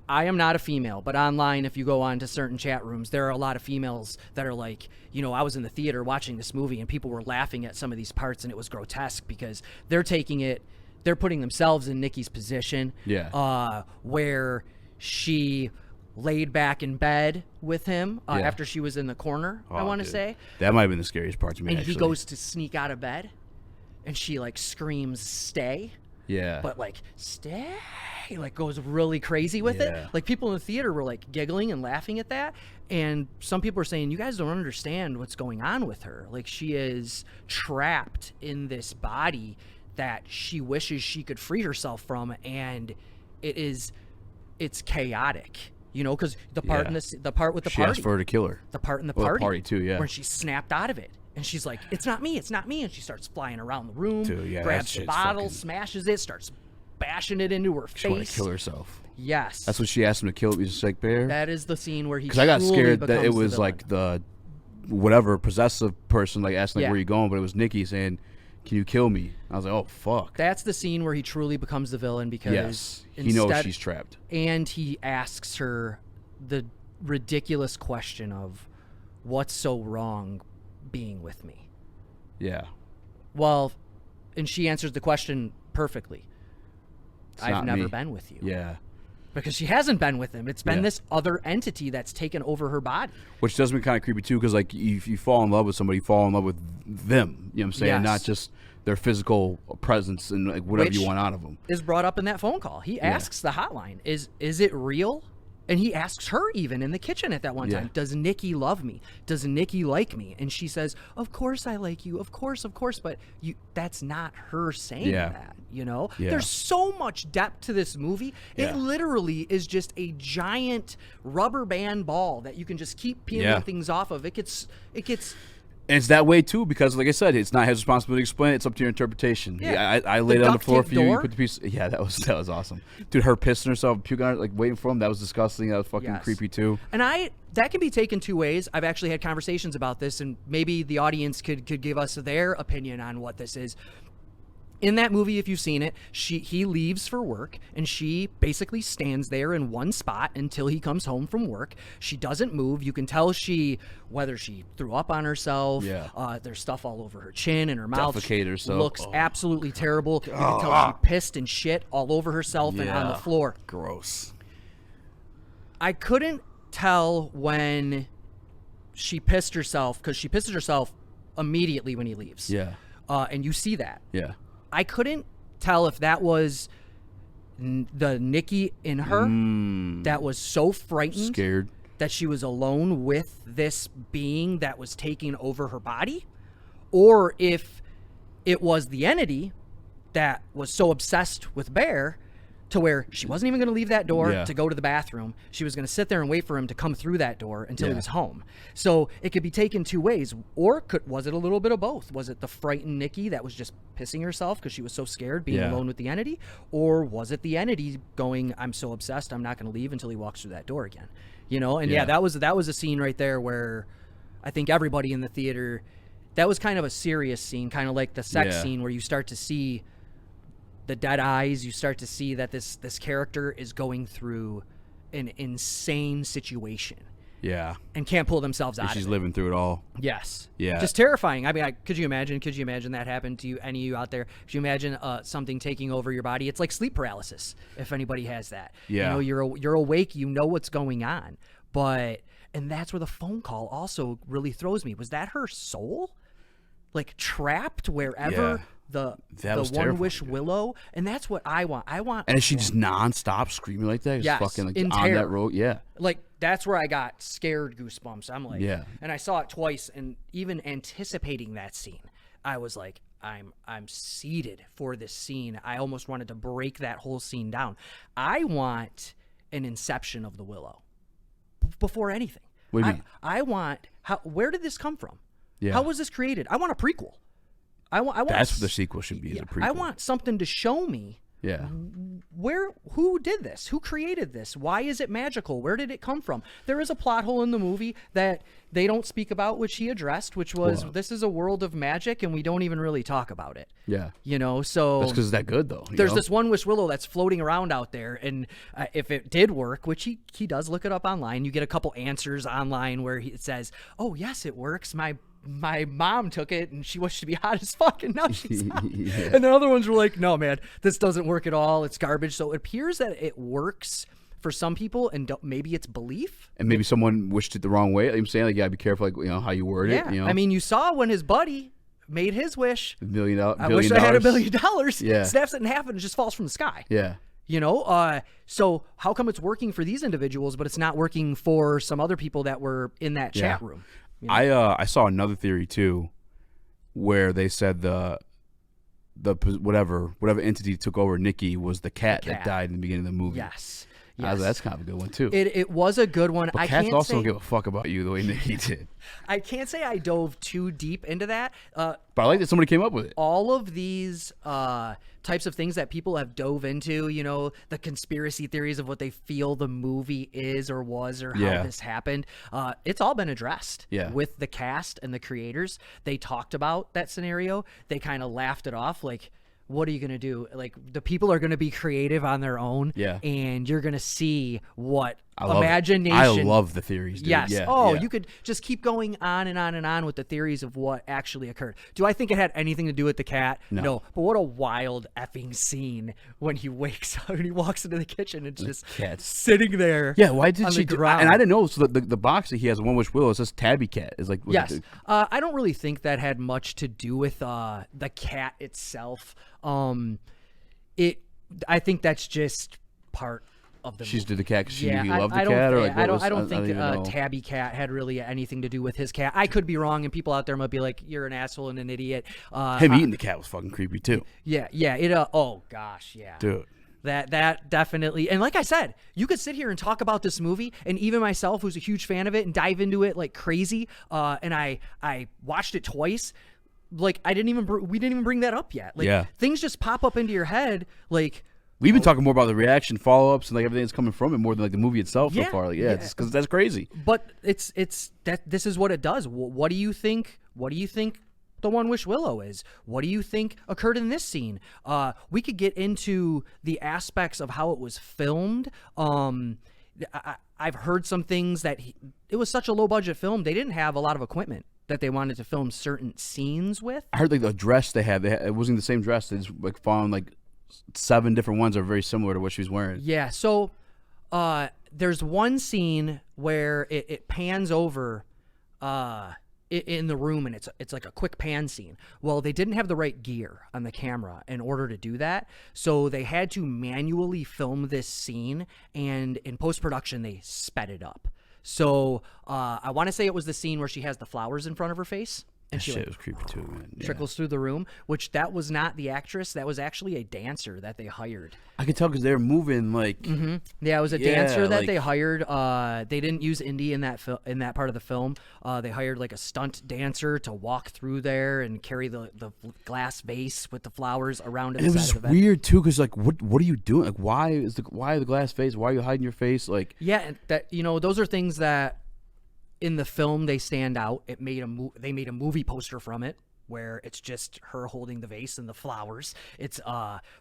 I am not a female, but online, if you go on to certain chat rooms, there are a lot of females that are like, you know, I was in the theater watching this movie and people were laughing at some of these parts and it was grotesque because they're taking it, they're putting themselves in Nikki's position. Yeah. Where she laid back in bed with him after she was in the corner, I want to say. That might have been the scariest part to me, and actually. he goes to sneak out of bed and she like screams, stay. Yeah. But like, stay, like goes really crazy with it. Like people in the theater were like giggling and laughing at that. And some people are saying, you guys don't understand what's going on with her. Like she is trapped in this body that she wishes she could free herself from. And it's chaotic, you know, because the part in this, the part with the she party. asked for her to kill her. The part in the Well, party. the party too, yeah. When she snapped out of it. And she's like, it's not me. And she starts flying around the room, Dude, yeah, grabs that the shit's bottle, fucking- smashes it, starts bashing it into her face. She wanted to kill herself. Yes. That's what she asked him to kill. He's just like, Bear. That is the scene where he Because I got truly scared that it becomes the was villain. like the whatever possessive person like asking like Yeah. where you going, but it was Nikki saying, "Can you kill me?" I was like, "Oh fuck." That's the scene where he truly becomes the villain because Yes, he knows she's trapped. And he asks her the ridiculous question of, what's so wrong being with me? Yeah. Well, and she answers the question perfectly. I've not never me. been with you. Yeah. Because she hasn't been with him. It's been Yeah. this other entity that's taken over her body. Which does me kind of creepy too, because like if you fall in love with somebody, you fall in love with them. You know what I'm saying? Yes. Not just their physical presence and like whatever you Which want out of them. Is brought up in that phone call. He asks the hotline, is it real? And he asks her even in the kitchen at that one time, does Nikki love me? Does Nikki like me? And she says, of course I like you. Of course. But that's not her saying that, you know? Yeah. There's so much depth to this movie. Yeah. It literally is just a giant rubber band ball that you can just keep peeling things off of. It gets And it's that way too, because like I said, it's not his responsibility to explain it. It's up to your interpretation. Yeah. I laid it on the duct floor tape for you. You door? put the piece. Yeah, that was awesome, dude. Her pissing herself, puking on her, like waiting for him. That was disgusting. That was fucking Yes. creepy too. And that can be taken two ways. I've actually had conversations about this, and maybe the audience could give us their opinion on what this is. In that movie, if you've seen it, he leaves for work, and she basically stands there in one spot until he comes home from work. She doesn't move. You can tell whether she threw up on herself. Yeah. There's stuff all over her chin and her mouth. Defecated She herself. looks Oh. absolutely terrible. You can tell she pissed and shit all over herself and on the floor. Gross. I couldn't tell when she pissed herself, because she pisses herself immediately when he leaves. Yeah. And you see that. Yeah. I couldn't tell if that was the Nikki in her that was so frightened, Scared. that she was alone with this being that was taking over her body, or if it was the entity that was so obsessed with Bear to where she wasn't even going to leave that door to go to the bathroom. She was going to sit there and wait for him to come through that door until he was home. So it could be taken two ways. Or was it a little bit of both? Was it the frightened Nikki that was just pissing herself because she was so scared being alone with the entity? Or was it the entity going, I'm so obsessed, I'm not going to leave until he walks through that door again? You know? And that was a scene right there where I think everybody in the theater, that was kind of a serious scene, kind of like the sex scene where you start to see the dead eyes. You start to see that this character is going through an insane situation Yeah. and can't pull themselves out She's of it. living through it all. Yes. Yeah. Just terrifying. I mean, could you imagine that happened to you, any of you out there? Could you imagine something taking over your body? It's like sleep paralysis, if anybody has that. Yeah. You know, you're awake, you know what's going on. And that's where the phone call also really throws me. Was that her soul? Like trapped wherever the was One terrifying, Wish dude. Willow? And that's what I want. And is she just nonstop screaming like that? Just Yes, fucking like in on terror. that road. Yeah. Like that's where I got scared goosebumps. I'm like, and I saw it twice, and even anticipating that scene, I was like, I'm seated for this scene. I almost wanted to break that whole scene down. I want an inception of the Willow before anything. What do you mean? I want where did this come from? Yeah. How was this created? I want a prequel. I want. That's what the sequel should be. Is a prequel. I want something to show me. Yeah. Who did this? Who created this? Why is it magical? Where did it come from? There is a plot hole in the movie that they don't speak about, which he addressed, which was this is a world of magic and we don't even really talk about it. Yeah. You know, so That's because it's that good, though. there's this one Wish Willow that's floating around out there, and if it did work, which he does, look it up online, you get a couple answers online where it says, oh, yes, it works. My mom took it and she wished to be hot as fuck and now she's hot. Yeah. And then other ones were like, no, man, this doesn't work at all. It's garbage. So it appears that it works for some people, and maybe it's belief. And maybe someone wished it the wrong way. I'm saying, like, you gotta be careful, like, you know, how you word it. You know? I mean, you saw when his buddy made his wish. $1 million. I wish I had $1 million. Yeah. Snaps it in half and it just falls from the sky. Yeah. You know, so how come it's working for these individuals, but it's not working for some other people that were in that chat room? You know? I saw another theory too, where they said the whatever entity took over Nikki was the cat that died in the beginning of the movie. Yes. That's kind of a good one too. It was a good one. But cats also don't give a fuck about you the way Nikki did. I can't say I dove too deep into that. But I like that somebody came up with it. All of these types of things that people have dove into, you know, the conspiracy theories of what they feel the movie is or was or how this happened, it's all been addressed with the cast and the creators. They talked about that scenario. They kind of laughed it off like, what are you going to do? Like, the people are going to be creative on their own, and you're going to see what imagination. I love the theories, dude. Yes. Yeah, you could just keep going on and on and on with the theories of what actually occurred. Do I think it had anything to do with the cat? No. But what a wild effing scene when he wakes up and he walks into the kitchen and just sitting there. Yeah, why did she do? And I didn't know. So the box that he has, One Wish Willow, it says Tabby Cat. Is like I don't really think that had much to do with the cat itself. I think that's just part of the She's movie. the cat because she maybe loved the cat, or like I don't think Tabby Cat had really anything to do with his cat. I could be wrong, and people out there might be like, "You're an asshole and an idiot." Him eating the cat was fucking creepy too. Yeah. It. Oh gosh, yeah, dude. That definitely, and like I said, you could sit here and talk about this movie, and even myself, who's a huge fan of it, and dive into it like crazy. And I watched it twice. Like we didn't even bring that up yet. Like things just pop up into your head. Like we've been talking more about the reaction, follow-ups, and like everything that's coming from it more than like the movie itself so far. Like, it's because that's crazy. But it's that this is what it does. What do you think? What do you think the One Wish Willow is? What do you think occurred in this scene? We could get into the aspects of how it was filmed. I've heard some things that it was such a low-budget film. They didn't have a lot of equipment that they wanted to film certain scenes with. I heard like the dress they had it wasn't the same dress. They just like found like 7 different ones that are very similar to what she was wearing. Yeah, so there's one scene where it pans over in the room, and it's like a quick pan scene. Well, they didn't have the right gear on the camera in order to do that, so they had to manually film this scene, and in post-production they sped it up. So I want to say it was the scene where she has the flowers in front of her face. And that shit was creepy too, man. Trickles through the room, which that was not the actress. That was actually a dancer that they hired. I could tell because they were moving like. Mm-hmm. Yeah, it was a dancer that they hired. They didn't use Indy in that part of the film. They hired like a stunt dancer to walk through there and carry the glass vase with the flowers around it. And it was weird too, because like, what are you doing? Like, why the glass vase? Why are you hiding your face? Like, yeah, that those are things that. In the film, they stand out. They made a movie poster from it where it's just her holding the vase and the flowers. It's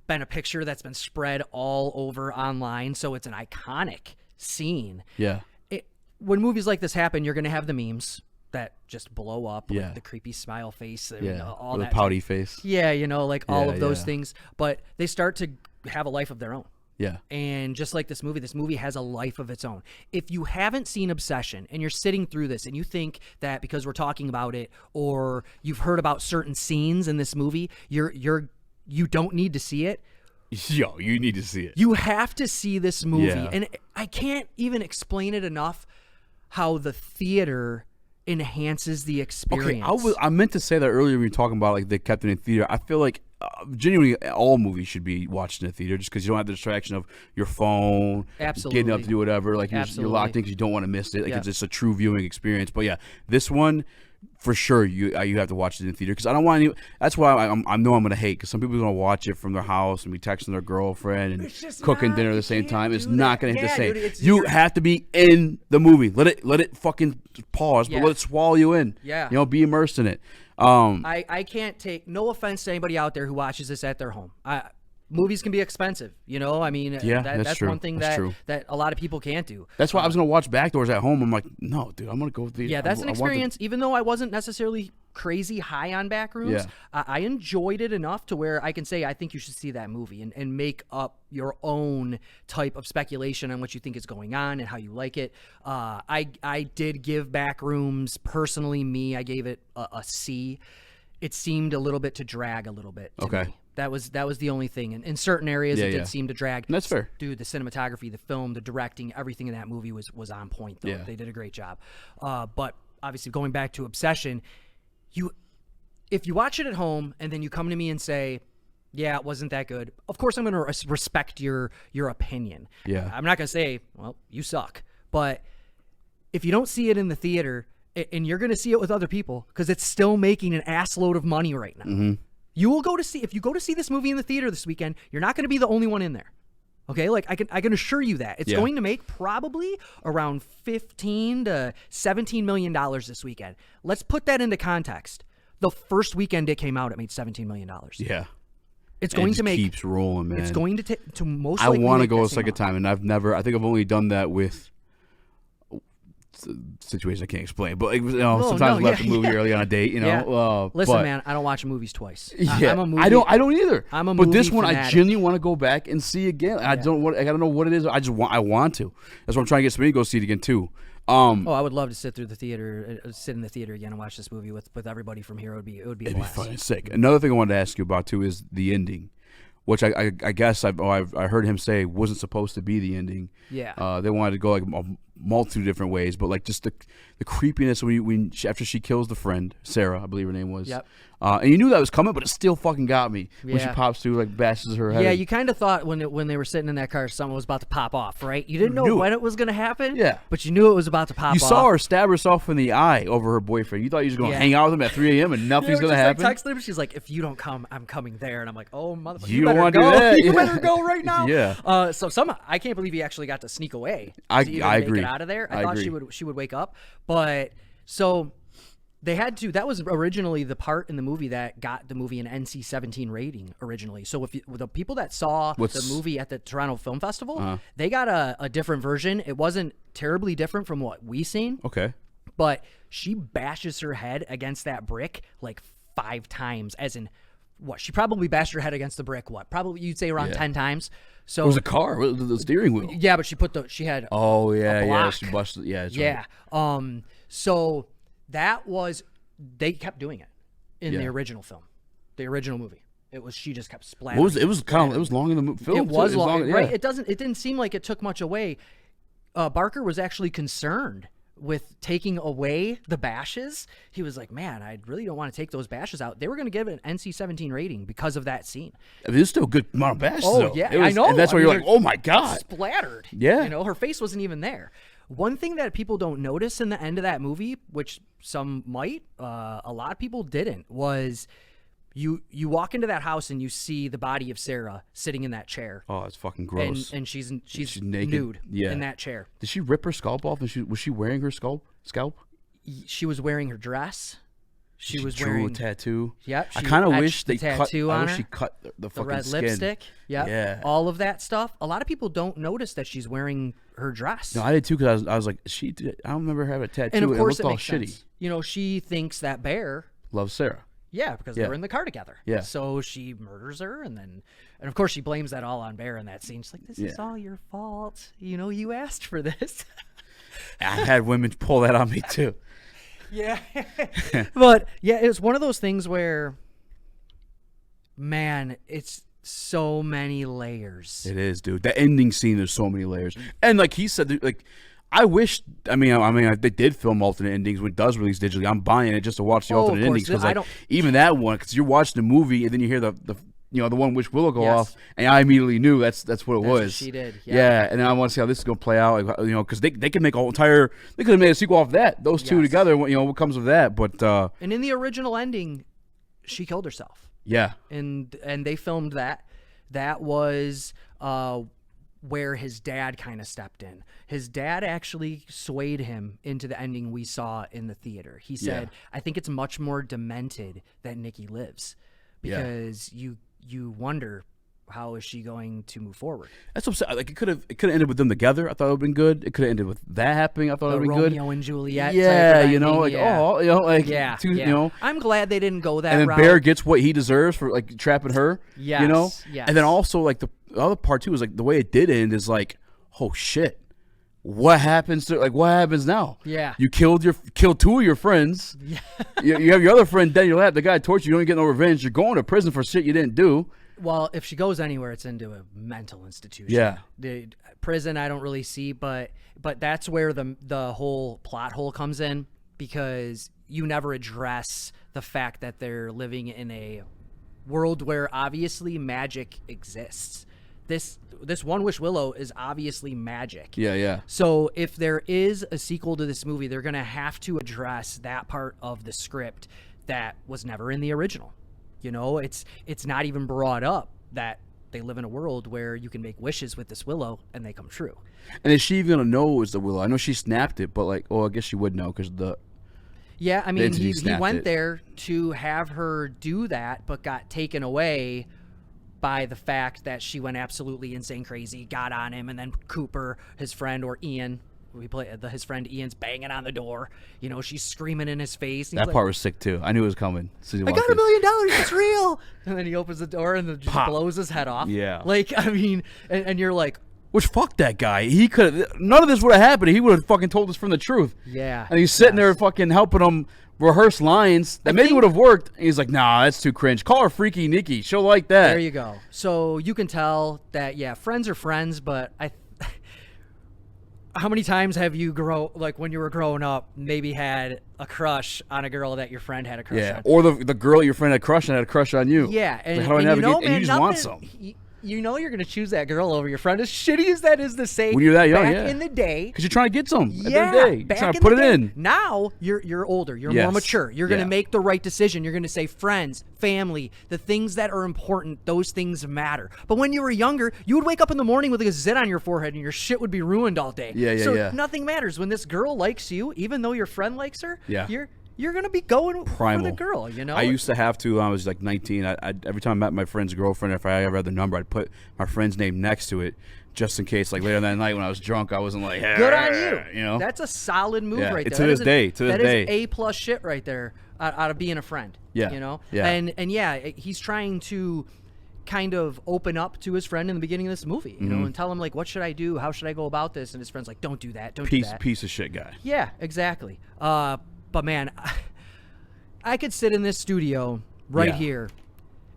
been a picture that's been spread all over online, so it's an iconic scene. Yeah. When movies like this happen, you're going to have the memes that just blow up, like the creepy smile face, and all that. The pouty face. Yeah, like all of those things. But they start to have a life of their own. Yeah. And just like this movie has a life of its own. If you haven't seen Obsession and you're sitting through this and you think that because we're talking about it or you've heard about certain scenes in this movie, you don't need to see it. Yo, you need to see it. You have to see this movie. Yeah. And I can't even explain it enough how the theater enhances the experience. Okay, I meant to say that earlier when you were talking about like they kept it in theater. I feel like genuinely all movies should be watched in a theater just because you don't have the distraction of your phone, getting up to do whatever. Like you're locked in because you don't want to miss it. Like it's just a true viewing experience. But yeah, this one for sure you have to watch it in the theater, because I don't want any. That's why I know I'm gonna hate, because some people are gonna watch it from their house and be texting their girlfriend and cooking dinner at the same time. It's not gonna hit the same. You have to be in the movie. Let it fucking pause, but let it swallow you in. Yeah, be immersed in it. I can't take no offense to anybody out there who watches this at their home. Movies can be expensive, I mean, that's true. one thing that a lot of people can't do. That's why I was gonna watch Backdoors at home. I'm like, no, dude, I'm gonna go with the. Yeah, that's an experience. Even though I wasn't necessarily crazy high on Backrooms, I enjoyed it enough to where I can say I think you should see that movie and make up your own type of speculation on what you think is going on and how you like it. I did give Backrooms, personally, I gave it a C. It seemed a little bit to drag a little bit to me. That was the only thing. And in certain areas, it did seem to drag. And that's fair. Dude, the cinematography, the film, the directing, everything in that movie was on point, though. Yeah. They did a great job. But obviously, going back to Obsession, if you watch it at home and then you come to me and say, yeah, it wasn't that good, of course I'm going to respect your opinion. Yeah. I'm not going to say, well, you suck. But if you don't see it in the theater, and you're going to see it with other people, because it's still making an assload of money right now. Mm-hmm. If you go to see this movie in the theater this weekend, you're not going to be the only one in there. Okay, like I can assure you that it's going to make probably around $15 to $17 million this weekend. Let's put that into context. The first weekend it came out, it made $17 million. Yeah, it's going to make keeps rolling, man. It's going to most. I want to go a second time, and I think I've only done that with situation I can't explain, but sometimes left the movie early on a date. Listen, man, I don't watch movies twice. Yeah, I'm a movie, I don't either. I'm a movie But this one, fanatic. I genuinely want to go back and see again. I don't know what it is. I want to. That's why I'm trying to get somebody to go see it again too. I would love to sit in the theater again and watch this movie with everybody from here. It would be a blast. It'd be fun and sick. Another thing I wanted to ask you about too is the ending, which I guess I heard him say wasn't supposed to be the ending. Yeah. They wanted to go like a multitude of different ways, but like just the creepiness after she kills the friend, Sarah, I believe her name was. Yep. And you knew that was coming, but it still fucking got me when she pops through, like bashes her head. Yeah, you kind of thought when they were sitting in that car, something was about to pop off, right? You didn't know when it was going to happen. Yeah, but you knew it was about to pop off. You saw her stab herself in the eye over her boyfriend. You thought you was going to hang out with him at 3 a.m. and nothing's going to happen. Like texting him, she's like, "If you don't come, I'm coming there." And I'm like, "Oh motherfucker, you don't want to do that. You better go right now." Yeah. So I can't believe he actually got to sneak away. I Make agree. it out of there. I thought she would wake up, but so. They had to. That was originally the part in the movie that got the movie an NC-17 rating originally. So if the people that saw the movie at the Toronto Film Festival, they got a different version. It wasn't terribly different from what we seen. Okay. But she bashes her head against that brick like 5 times, as in what? She probably bashed her head against the brick, probably you'd say around 10 times. So it was a car with the steering wheel. Yeah, but she had Oh yeah, a block. yeah, she busted. Yeah, that's yeah. Right. So they kept doing it in the original film, the original movie. She just kept splattering. It was long in the film. It was long, right? It didn't seem like it took much away. Barker was actually concerned with taking away the bashes. He was like, "Man, I really don't want to take those bashes out." They were going to give it an NC-17 rating because of that scene. I mean, it's still a good amount of bashes. Oh though. yeah, I know. And that's why you're like, "Oh my god!" Splattered. Yeah. Her face wasn't even there. One thing that people don't notice in the end of that movie, which some might, a lot of people didn't, was you walk into that house and you see the body of Sarah sitting in that chair. Oh, it's fucking gross. And she's naked, nude in that chair. Did she rip her scalp off? Was she wearing her scalp? She was wearing her dress. She was drew wearing a tattoo. Yep. I kind of wish they cut. I wish she cut the fucking red skin. lipstick. Yep. Yeah. All of that stuff. A lot of people don't notice that she's wearing her dress. No, I did too, because I was like, I don't remember her having a tattoo. And of course, it looked all makes shitty. sense. She thinks that Bear loves Sarah. Yeah, because they were in the car together. Yeah. So she murders her, and of course she blames that all on Bear in that scene. She's like, "This is all your fault. You asked for this." I had women pull that on me too. Yeah. But yeah, it's one of those things where, man, it's so many layers. It is, dude. The ending scene, there's so many layers. And like he said, like, I wish, I mean, they did film alternate endings when it does release digitally. I'm buying it just to watch the alternate endings, because like even that one, because you're watching the movie and then you hear the the one wish Willow go Yes. off, and I immediately knew that's what it That's was. what she did. Yeah, and then I want to see how this is going to play out. Like, because they could make they could have made a sequel off that. Those two Yes. together. What comes of that? But And in the original ending, she killed herself. yeah, And they filmed that. That was where his dad kind of stepped in. His dad actually swayed him into the ending we saw in the theater. He said, I think it's much more demented that Nikki lives, because you wonder, how is she going to move forward? that's what I'm saying. Like, it could have ended with them together. I thought it would have been good. It could have ended with that happening. I thought it The would have been good. Romeo and Juliet. Yeah, type of ending, like yeah. I'm glad they didn't go that and then route. Bear gets what he deserves for like trapping her. Yes, yes. And then also like the other part too is like the way it did end is like, oh shit, what happens now? Yeah. you killed two of your friends. Yeah. you have your other friend dead in your lap. The guy tortured you. You don't get no revenge. You're going to prison for shit you didn't do. Well, if she goes anywhere, it's into a mental institution. Yeah. The prison, I don't really see, but that's where the whole plot hole comes in, because you never address the fact that they're living in a world where obviously magic exists. This One Wish Willow is obviously magic. Yeah. So if there is a sequel to this movie, they're going to have to address that part of the script that was never in the original. It's not even brought up that they live in a world where you can make wishes with this willow and they come true. And is she even gonna know it was the willow? I know she snapped it, but like, I guess she would know because Yeah, I mean, entity he snapped went it. there to have her do that, but got taken away by the fact that she went absolutely insane crazy, got on him, and then Cooper, his friend, or Ian, his friend Ian's banging on the door. She's screaming in his face. that part was sick too. I knew it was coming. I got $1 million. It's real. And then he opens the door and just blows his head off. Yeah. Like, I mean, and you're like, Which, fuck that guy. He could. None of this would have happened. He would have fucking told us from the truth. yeah. And he's sitting there fucking helping him rehearse lines that maybe would have worked. And he's like, nah, that's too cringe. Call her Freaky Nikki. She'll like that. There you go. So you can tell that, friends are friends, but how many times have you when you were growing up, maybe had a crush on a girl that your friend had a crush on? Or the girl your friend had crush on had a crush on you. Yeah, and, Like, how do I and navigate? man, And you just want nothing- some. you're going to choose that girl over your friend. As shitty as that is to say, When you're that young, back yeah. in the day, Because you're trying to get some. At the end yeah, of the day. You're back trying to in put the it day. in. Now you're older. You're Yes. more mature. You're going to Yeah. make the right decision. You're going to say friends, family, the things that are important. Those things matter. But when you were younger, you would wake up in the morning with a zit on your forehead, and your shit would be ruined all day. Yeah, So nothing matters when this girl likes you, even though your friend likes her. Yeah. You're going to be going Primal. for the girl. I used to have to when I was like 19. I every time I met my friend's girlfriend, if I ever had the number, I'd put my friend's name next to it, just in case. Like later that night when I was drunk, I wasn't like, good on you. You know, That's a solid move Yeah, right to there. this That is day, to this that day. is A+ shit right there out of being a friend. Yeah, yeah. And he's trying to kind of open up to his friend in the beginning of this movie, you know, and tell him like, what should I do? How should I go about this? And his friend's like, don't do that. Don't do that. piece of shit guy. Yeah, exactly. But man, I could sit in this studio right Yeah. here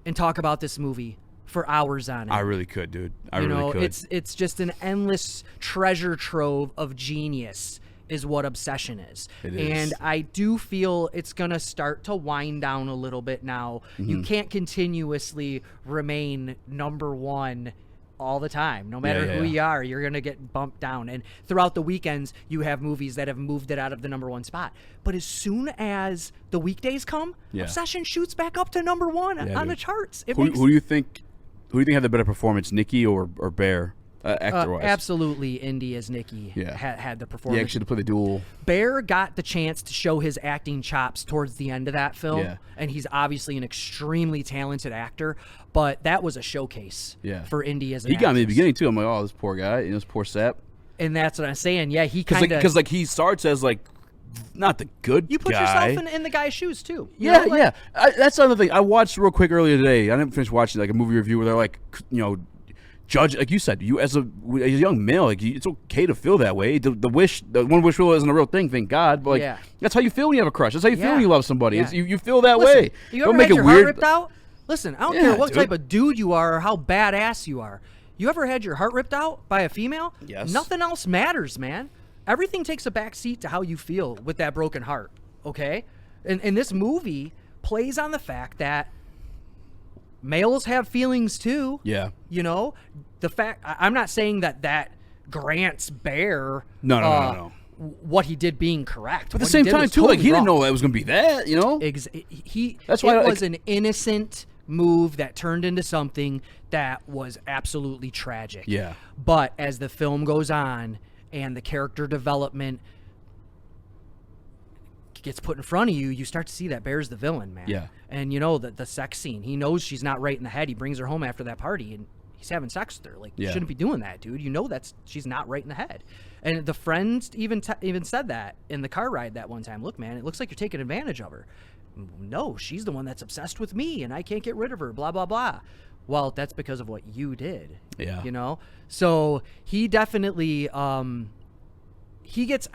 and talk about this movie for hours on end. I really could, dude. I You really know, could. it's just an endless treasure trove of genius is what Obsession is. It is. And I do feel it's going to start to wind down a little bit now. Mm-hmm. You can't continuously remain number one all the time. No matter who yeah. you are, you're going to get bumped down. And throughout the weekends, you have movies that have moved it out of the number one spot. But as soon as the weekdays come, Yeah. Obsession shoots back up to number one on dude. the charts. It Who makes do you think had the better performance, Nikki or Bear, actor-wise? absolutely, Indy as Nikki Yeah. had the Yeah, performance. actually, to play the duel. Bear got the chance to show his acting chops towards the end of that film, Yeah. and he's obviously an extremely talented actor. But that was a showcase Yeah. for Indy as an He got me in the actress. beginning too. I'm like, oh, this poor guy, this poor sap. And that's what I'm saying. Yeah, he kind of Because like he starts as like not the good you put guy. yourself in the guy's shoes too. You Yeah, know, like- yeah. That's another thing. I watched real quick earlier today. I didn't finish watching like a movie review where they're like, judge, like you said, you as a young male, like it's okay to feel that way. The one wish rule isn't a real thing, thank God. But like Yeah. that's how you feel when you have a crush. That's how you feel Yeah. when you love somebody. Yeah. It's, you feel that Listen, way. You Don't ever make had it your weird. heart ripped out? Listen, I don't Yeah, care what dude. type of dude you are or how badass you are. You ever had your heart ripped out by a female? Yes. Nothing else matters, man. Everything takes a back seat to how you feel with that broken heart, okay? And this movie plays on the fact that males have feelings too. Yeah. You know, I'm not saying that grants Bear No. what he did being correct. But at the same time, too, like, he didn't know that was going to be that, you know? That's why it was an innocent move that turned into something that was absolutely tragic. Yeah. But as the film goes on and the character development gets put in front of you, you start to see that Bear's the villain, man. Yeah. And, you know, the sex scene. He knows she's not right in the head. He brings her home after that party, and he's having sex with her. Like, you shouldn't be doing that, dude. You know she's not right in the head. And the friends even said that in the car ride that one time. Look, man, it looks like you're taking advantage of her. No, she's the one that's obsessed with me, and I can't get rid of her, blah, blah, blah. Well, that's because of what you did. Yeah. You know? So he definitely, he gets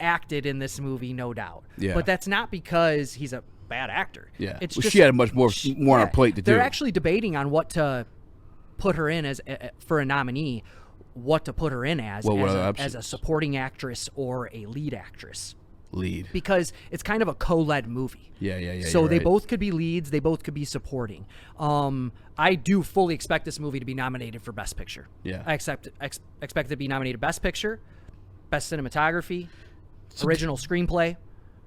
acted in this movie, no doubt. Yeah. But that's not because he's a bad actor. Yeah. It's well, just, she had much more on her plate to do. They're actually debating on what to put her in as for a nominee, what to put her in as a supporting actress or a lead actress. Because it's kind of a co-led movie. Yeah. So they both could be leads. They both could be supporting. I do fully expect this movie to be nominated for Best Picture. Yeah. I expect it to be nominated Best Picture, Best Cinematography, Original Screenplay.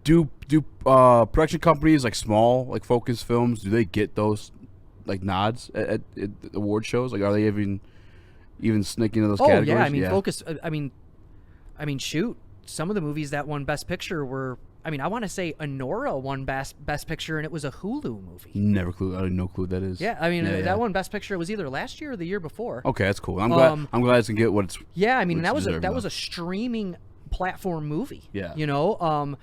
Do production companies, like small, like Focus Films, do they get those like nods at award shows? Like, are they even sneaking into those categories? Yeah, I mean, Focus. I mean, shoot. Some of the movies that won Best Picture were, I mean, I want to say Anora won Best Picture, and it was a Hulu movie. I have no clue what that is. Yeah, I mean, that won Best Picture. It was either last year or the year before. Okay, that's cool. I'm glad it's gonna get what it's. Yeah, I mean, that was a streaming platform movie. Yeah. You know,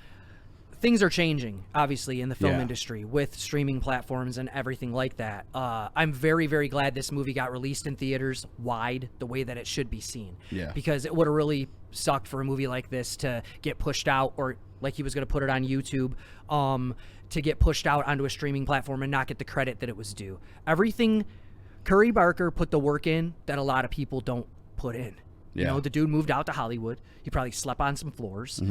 things are changing, obviously, in the film industry with streaming platforms and everything like that. I'm very, very glad this movie got released in theaters wide, the way that it should be seen. Yeah. Because it would have really sucked for a movie like this to get pushed out, or like he was going to put it on YouTube, to get pushed out onto a streaming platform and not get the credit that it was due. Everything, Curry Barker put the work in that a lot of people don't put in. You know, the dude moved out to Hollywood. He probably slept on some floors.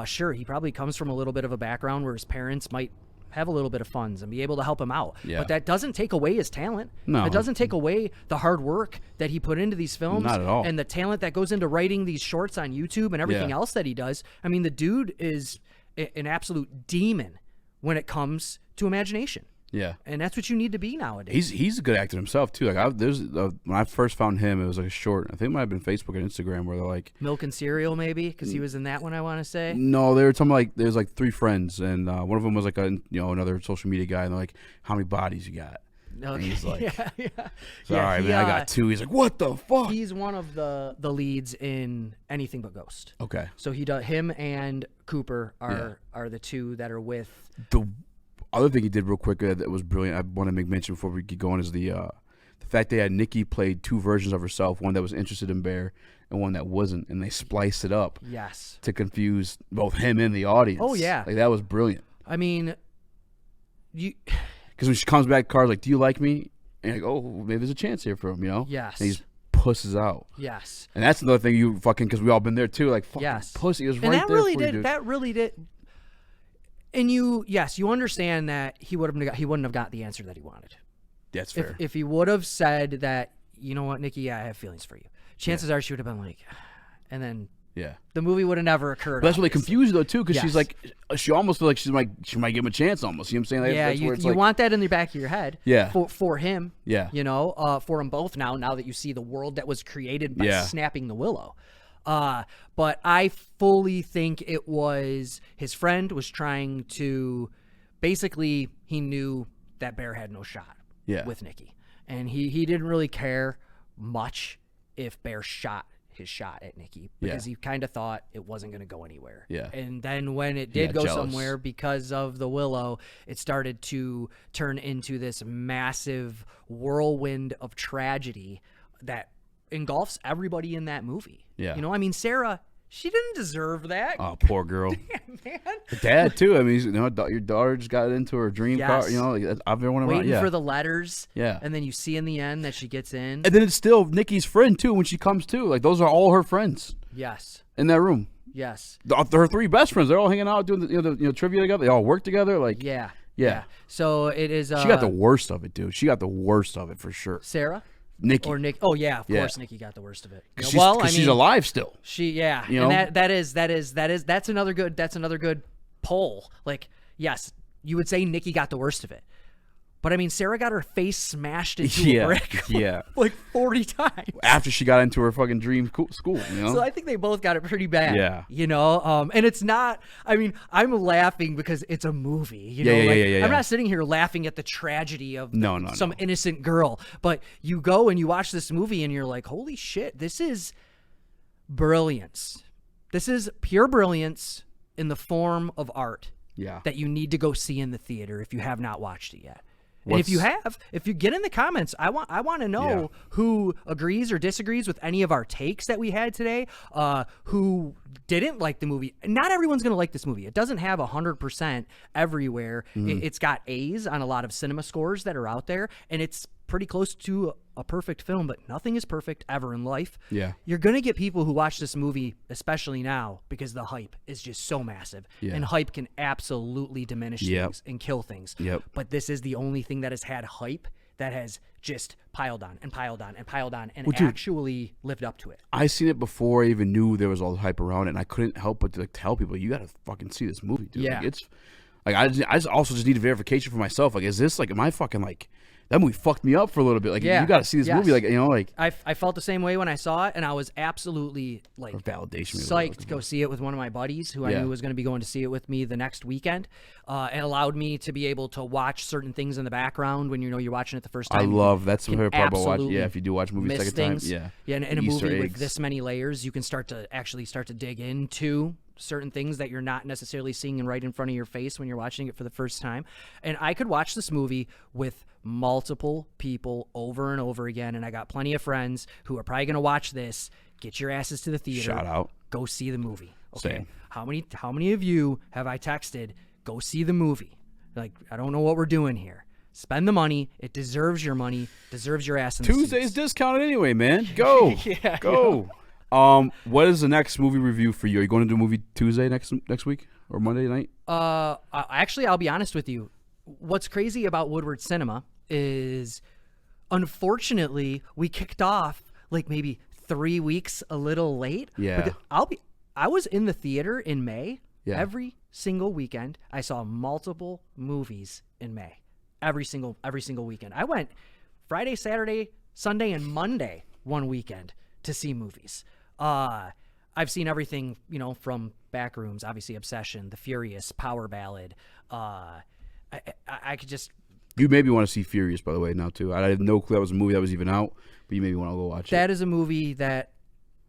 Sure, he probably comes from a little bit of a background where his parents might have a little bit of funds and be able to help him out. Yeah. But that doesn't take away his talent. No. It doesn't take away the hard work that he put into these films. Not at all. And the talent that goes into writing these shorts on YouTube and everything else that he does. I mean, the dude is an absolute demon when it comes to imagination. Yeah, and that's what you need to be nowadays. He's a good actor himself too. Like when I first found him, it was like a short. I think it might have been Facebook and Instagram where they're like Milk and Cereal, maybe, because he was in that one. I want to say. No, they were talking like there's like three friends, and one of them was like another social media guy, and they're like, "How many bodies you got?" Okay. And he's like, "Sorry, man, I got two." He's like, "What the fuck?" He's one of the leads in Anything But Ghost. Okay, so he does. Him and Cooper are the two that are with the. Other thing he did real quick that was brilliant, I want to make mention before we get going, is the fact they had Nikki played two versions of herself, one that was interested in Bear and one that wasn't, and they spliced it up to confuse both him and the audience. Oh, yeah. Like, that was brilliant. I mean, because when she comes back, Car's like, "Do you like me?" And you're like, oh, maybe there's a chance here for him, you know? Yes. And he's pusses out. Yes. And that's another thing you fucking, because we all been there too, like, fucking pussy. It was right there for you, dude. That really did. And you understand that he wouldn't have got the answer that he wanted. That's fair. If he would have said that, you know what, Nikki, I have feelings for you. Chances are she would have been like, and then the movie would have never occurred. But that's really confused though too, because she's like, she almost feels like she might give him a chance almost. You know what I'm saying? Like, you want that in the back of your head. Yeah. For him. Yeah. You know, for them both now that you see the world that was created by snapping the willow. But I fully think it was his friend was trying to, basically, he knew that Bear had no shot with Nikki. And he didn't really care much if Bear shot his shot at Nikki, because he kind of thought it wasn't going to go anywhere. Yeah. And then when it did go somewhere because of the willow, it started to turn into this massive whirlwind of tragedy that engulfs everybody in that movie. Yeah. You know, I mean, Sarah, she didn't deserve that. Oh, poor girl. Damn, man. The dad too. I mean, you know, your daughter just got into her dream car. You know, like, I've been waiting for the letters. Yeah. And then you see in the end that she gets in. And then it's still Nikki's friend too when she comes too. Like, those are all her friends. Yes. In that room. Yes. Her three best friends. They're all hanging out doing the trivia together. They all work together. Like, yeah. Yeah. So it is. She got the worst of it, dude. She got the worst of it for sure. Sarah. Nikki. Or Nick. Oh yeah, of course, Nikki got the worst of it. She's alive still. And that's another good poll. Like, yes, you would say Nikki got the worst of it. But I mean, Sarah got her face smashed into a brick like 40 times. After she got into her fucking dream school, you know? So I think they both got it pretty bad. Yeah. You know? And it's not, I mean, I'm laughing because it's a movie. You know? I'm not sitting here laughing at the tragedy of some innocent girl. But you go and you watch this movie and you're like, holy shit, this is brilliance. This is pure brilliance in the form of art. Yeah. That you need to go see in the theater if you have not watched it yet. And if you get in the comments, I want to know who agrees or disagrees with any of our takes that we had today, who didn't like the movie. Not everyone's going to like this movie. It doesn't have 100% everywhere. It's got A's on a lot of cinema scores that are out there, and it's pretty close to a perfect film, but nothing is perfect ever in life. Yeah. You're going to get people who watch this movie, especially now, because the hype is just so massive. Yeah. And hype can absolutely diminish things and kill things. Yep. But this is the only thing that has had hype that has just piled on and piled on and piled on and actually lived up to it. I seen it before I even knew there was all the hype around it, and I couldn't help but to tell people, you got to fucking see this movie, dude. Yeah. Like, it's like I also just need a verification for myself. Like, is this like, am I fucking like, that movie fucked me up for a little bit. Like, you got to see this movie. Like, you know, like I felt the same way when I saw it, and I was absolutely like validation psyched to go see it with one of my buddies who I knew was going to be going to see it with me the next weekend. It allowed me to be able to watch certain things in the background when you're watching it the first time. I love that's the favorite part about watching. Yeah, if you do watch movies second time, and in a movie with this many layers, you can start to dig into certain things that you're not necessarily seeing right in front of your face when you're watching it for the first time. And I could watch this movie with multiple people over and over again, and I got plenty of friends who are probably going to watch this. Get your asses to the theater. Shout out. Go see the movie. Okay. Same. How many of you have I texted, go see the movie? Like, I don't know what we're doing here. Spend the money. It deserves your money. Deserves your ass in the Tuesday's seats. discounted anyway, man. Go. Go. What is the next movie review for you? Are you going to do a movie Tuesday next week or Monday night? Actually, I'll be honest with you. What's crazy about Woodward Cinema is, unfortunately, we kicked off like maybe 3 weeks a little late. Yeah. I was in the theater in May. Yeah. Every single weekend. I saw multiple movies in May. Every single weekend. I went Friday, Saturday, Sunday, and Monday one weekend to see movies. I've seen everything, from Backrooms, obviously Obsession, The Furious, Power Ballad. I could just... You maybe want to see Furious, by the way, now, too. I had no clue that was a movie that was even out, but you maybe want to go watch it. That is a movie that,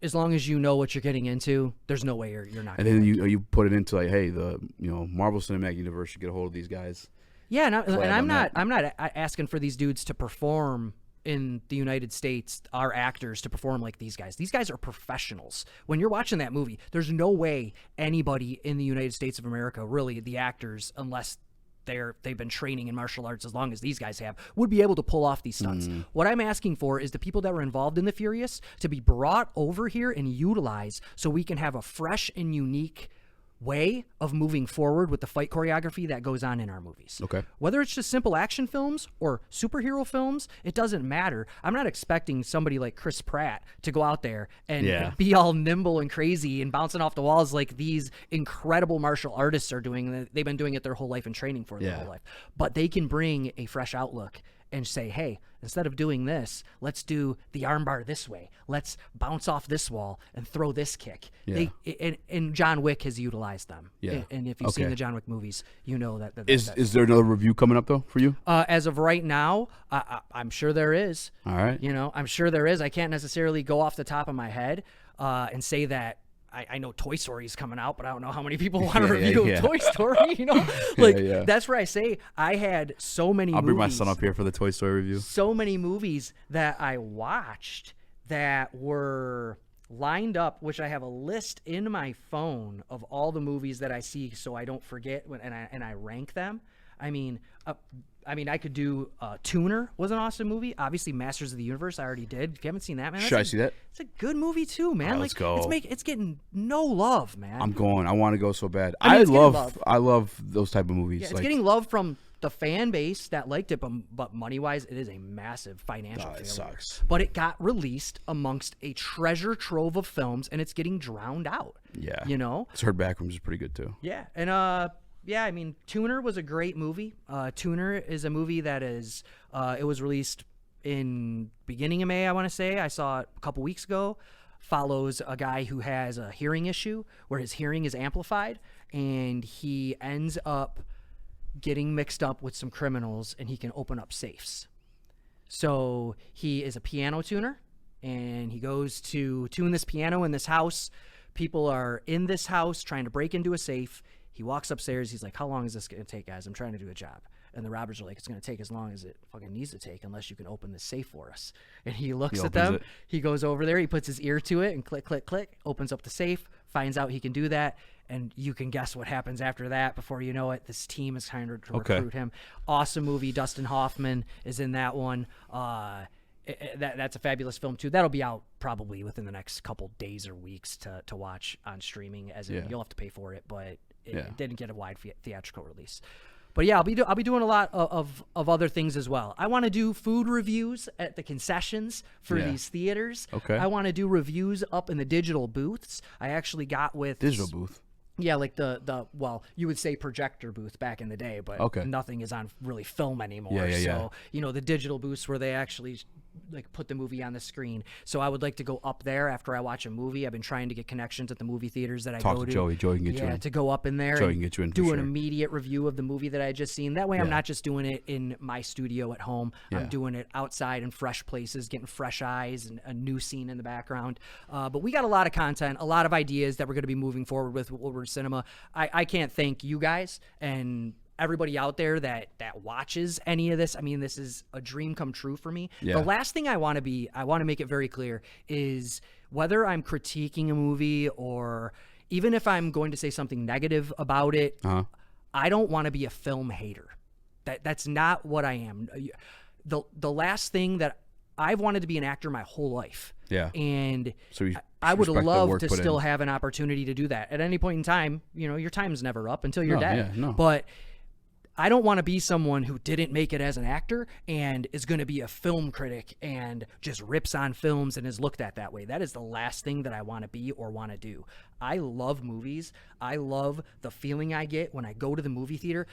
as long as you know what you're getting into, there's no way you're not. And then you put it into like, hey, the Marvel Cinematic Universe should get a hold of these guys. Yeah, and I'm not asking for these dudes to perform in the United States, our actors to perform like these guys. These guys are professionals. When you're watching that movie, there's no way anybody in the United States of America, really the actors, unless they've been training in martial arts as long as these guys have, would be able to pull off these stunts. What I'm asking for is the people that were involved in The Furious to be brought over here and utilized so we can have a fresh and unique way of moving forward with the fight choreography that goes on in our movies. Okay. Whether it's just simple action films or superhero films, it doesn't matter. I'm not expecting somebody like Chris Pratt to go out there and be all nimble and crazy and bouncing off the walls like these incredible martial artists are doing. They've been doing it their whole life and training for their whole life. But they can bring a fresh outlook and say, hey, instead of doing this, let's do the armbar this way. Let's bounce off this wall and throw this kick. Yeah. And John Wick has utilized them. Yeah. And if you've seen the John Wick movies, you know that. Is there another review coming up, though, for you? As of right now, I'm sure there is. All right. I'm sure there is. I can't necessarily go off the top of my head and say that I know Toy Story is coming out, but I don't know how many people want to review Toy Story. That's where I say I had so many I'll movies. bring my son up here for the Toy Story review. So many movies that I watched that were lined up, which I have a list in my phone of all the movies that I see so I don't forget and I rank them. I mean, I could do Tuner was an awesome movie. Obviously, Masters of the Universe I already did. If you haven't seen that, man, should I see that? It's a good movie too, man. Right, let's go. It's getting no love, man. I'm going. I want to go so bad. I love those type of movies. Yeah, it's getting love from the fan base that liked it, but money-wise, it is a massive financial failure. It sucks. But it got released amongst a treasure trove of films, and it's getting drowned out. Yeah. You know? It's heard Backrooms is pretty good too. Yeah. And, yeah, I mean, Tuner was a great movie. Tuner is a movie that is, it was released in beginning of May, I want to say. I saw it a couple weeks ago. Follows a guy who has a hearing issue where his hearing is amplified, and he ends up getting mixed up with some criminals, and he can open up safes. So he is a piano tuner, and he goes to tune this piano in this house. People are in this house trying to break into a safe. He walks upstairs. He's like, how long is this going to take, guys? I'm trying to do a job. And the robbers are like, it's going to take as long as it fucking needs to take unless you can open the safe for us. And he looks at them. He goes over there. He puts his ear to it and click, click, click, opens up the safe, finds out he can do that. And you can guess what happens after that. Before you know it, this team is trying to recruit him. Awesome movie. Dustin Hoffman is in that one. That's a fabulous film too. That'll be out probably within the next couple days or weeks to watch on streaming. You'll have to pay for it, but it didn't get a wide theatrical release. But yeah, I'll be doing a lot of other things as well. I want to do food reviews at the concessions for these theaters. Okay. I want to do reviews up in the digital booths. I actually got with Digital booth. Yeah, like the well, you would say projector booth back in the day, but nothing is on really film anymore. So, the digital booths where they actually like put the movie on the screen. So I would like to go up there after I watch a movie. I've been trying to get connections at the movie theaters that I go to. Joey can get you in. To go up in there Joey can get you in for do an sure. immediate review of the movie that I just seen. That way I'm not just doing it in my studio at home. I'm doing it outside in fresh places, getting fresh eyes and a new scene in the background. But we got a lot of content, a lot of ideas that we're going to be moving forward with Woodward Cinema. I can't thank you guys and everybody out there that watches any of this. I mean, this is a dream come true for me. The last thing I want to make it very clear is whether I'm critiquing a movie or even if I'm going to say something negative about it, I don't want to be a film hater. That's not what I am. The last thing that I've wanted to be an actor my whole life. Yeah. And so I would love to still have an opportunity to do that at any point in time. Your time's never up until you're dead. But I don't want to be someone who didn't make it as an actor and is going to be a film critic and just rips on films and is looked at that way. That is the last thing that I want to be or want to do. I love movies. I love the feeling I get when I go to the movie theater.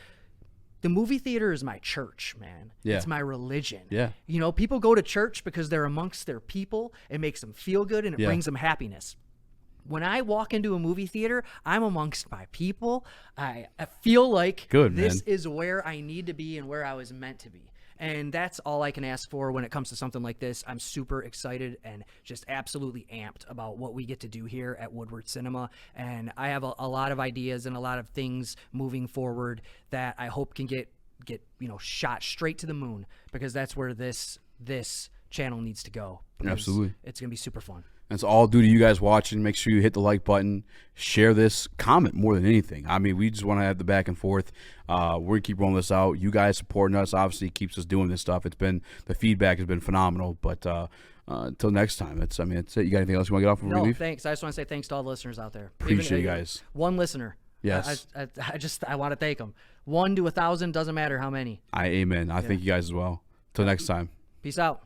The movie theater is my church, man. Yeah. It's my religion. Yeah. People go to church because they're amongst their people. It makes them feel good and it brings them happiness. When I walk into a movie theater, I'm amongst my people. I feel like this is where I need to be and where I was meant to be. And that's all I can ask for when it comes to something like this. I'm super excited and just absolutely amped about what we get to do here at Woodward Cinema. And I have a lot of ideas and a lot of things moving forward that I hope can get shot straight to the moon, because that's where this channel needs to go. Absolutely. It's going to be super fun. And it's all due to you guys watching. Make sure you hit the like button, share this, comment more than anything. I mean, we just want to have the back and forth. We're going to keep rolling this out. You guys supporting us obviously keeps us doing this stuff. The feedback has been phenomenal. But until next time, it's it. You got anything else you want to get off before we leave? Thanks. I just want to say thanks to all the listeners out there. Appreciate you guys. One listener. Yes. I want to thank them. 1 to 1,000, doesn't matter how many. Amen. I thank you guys as well. Till next time. Peace out.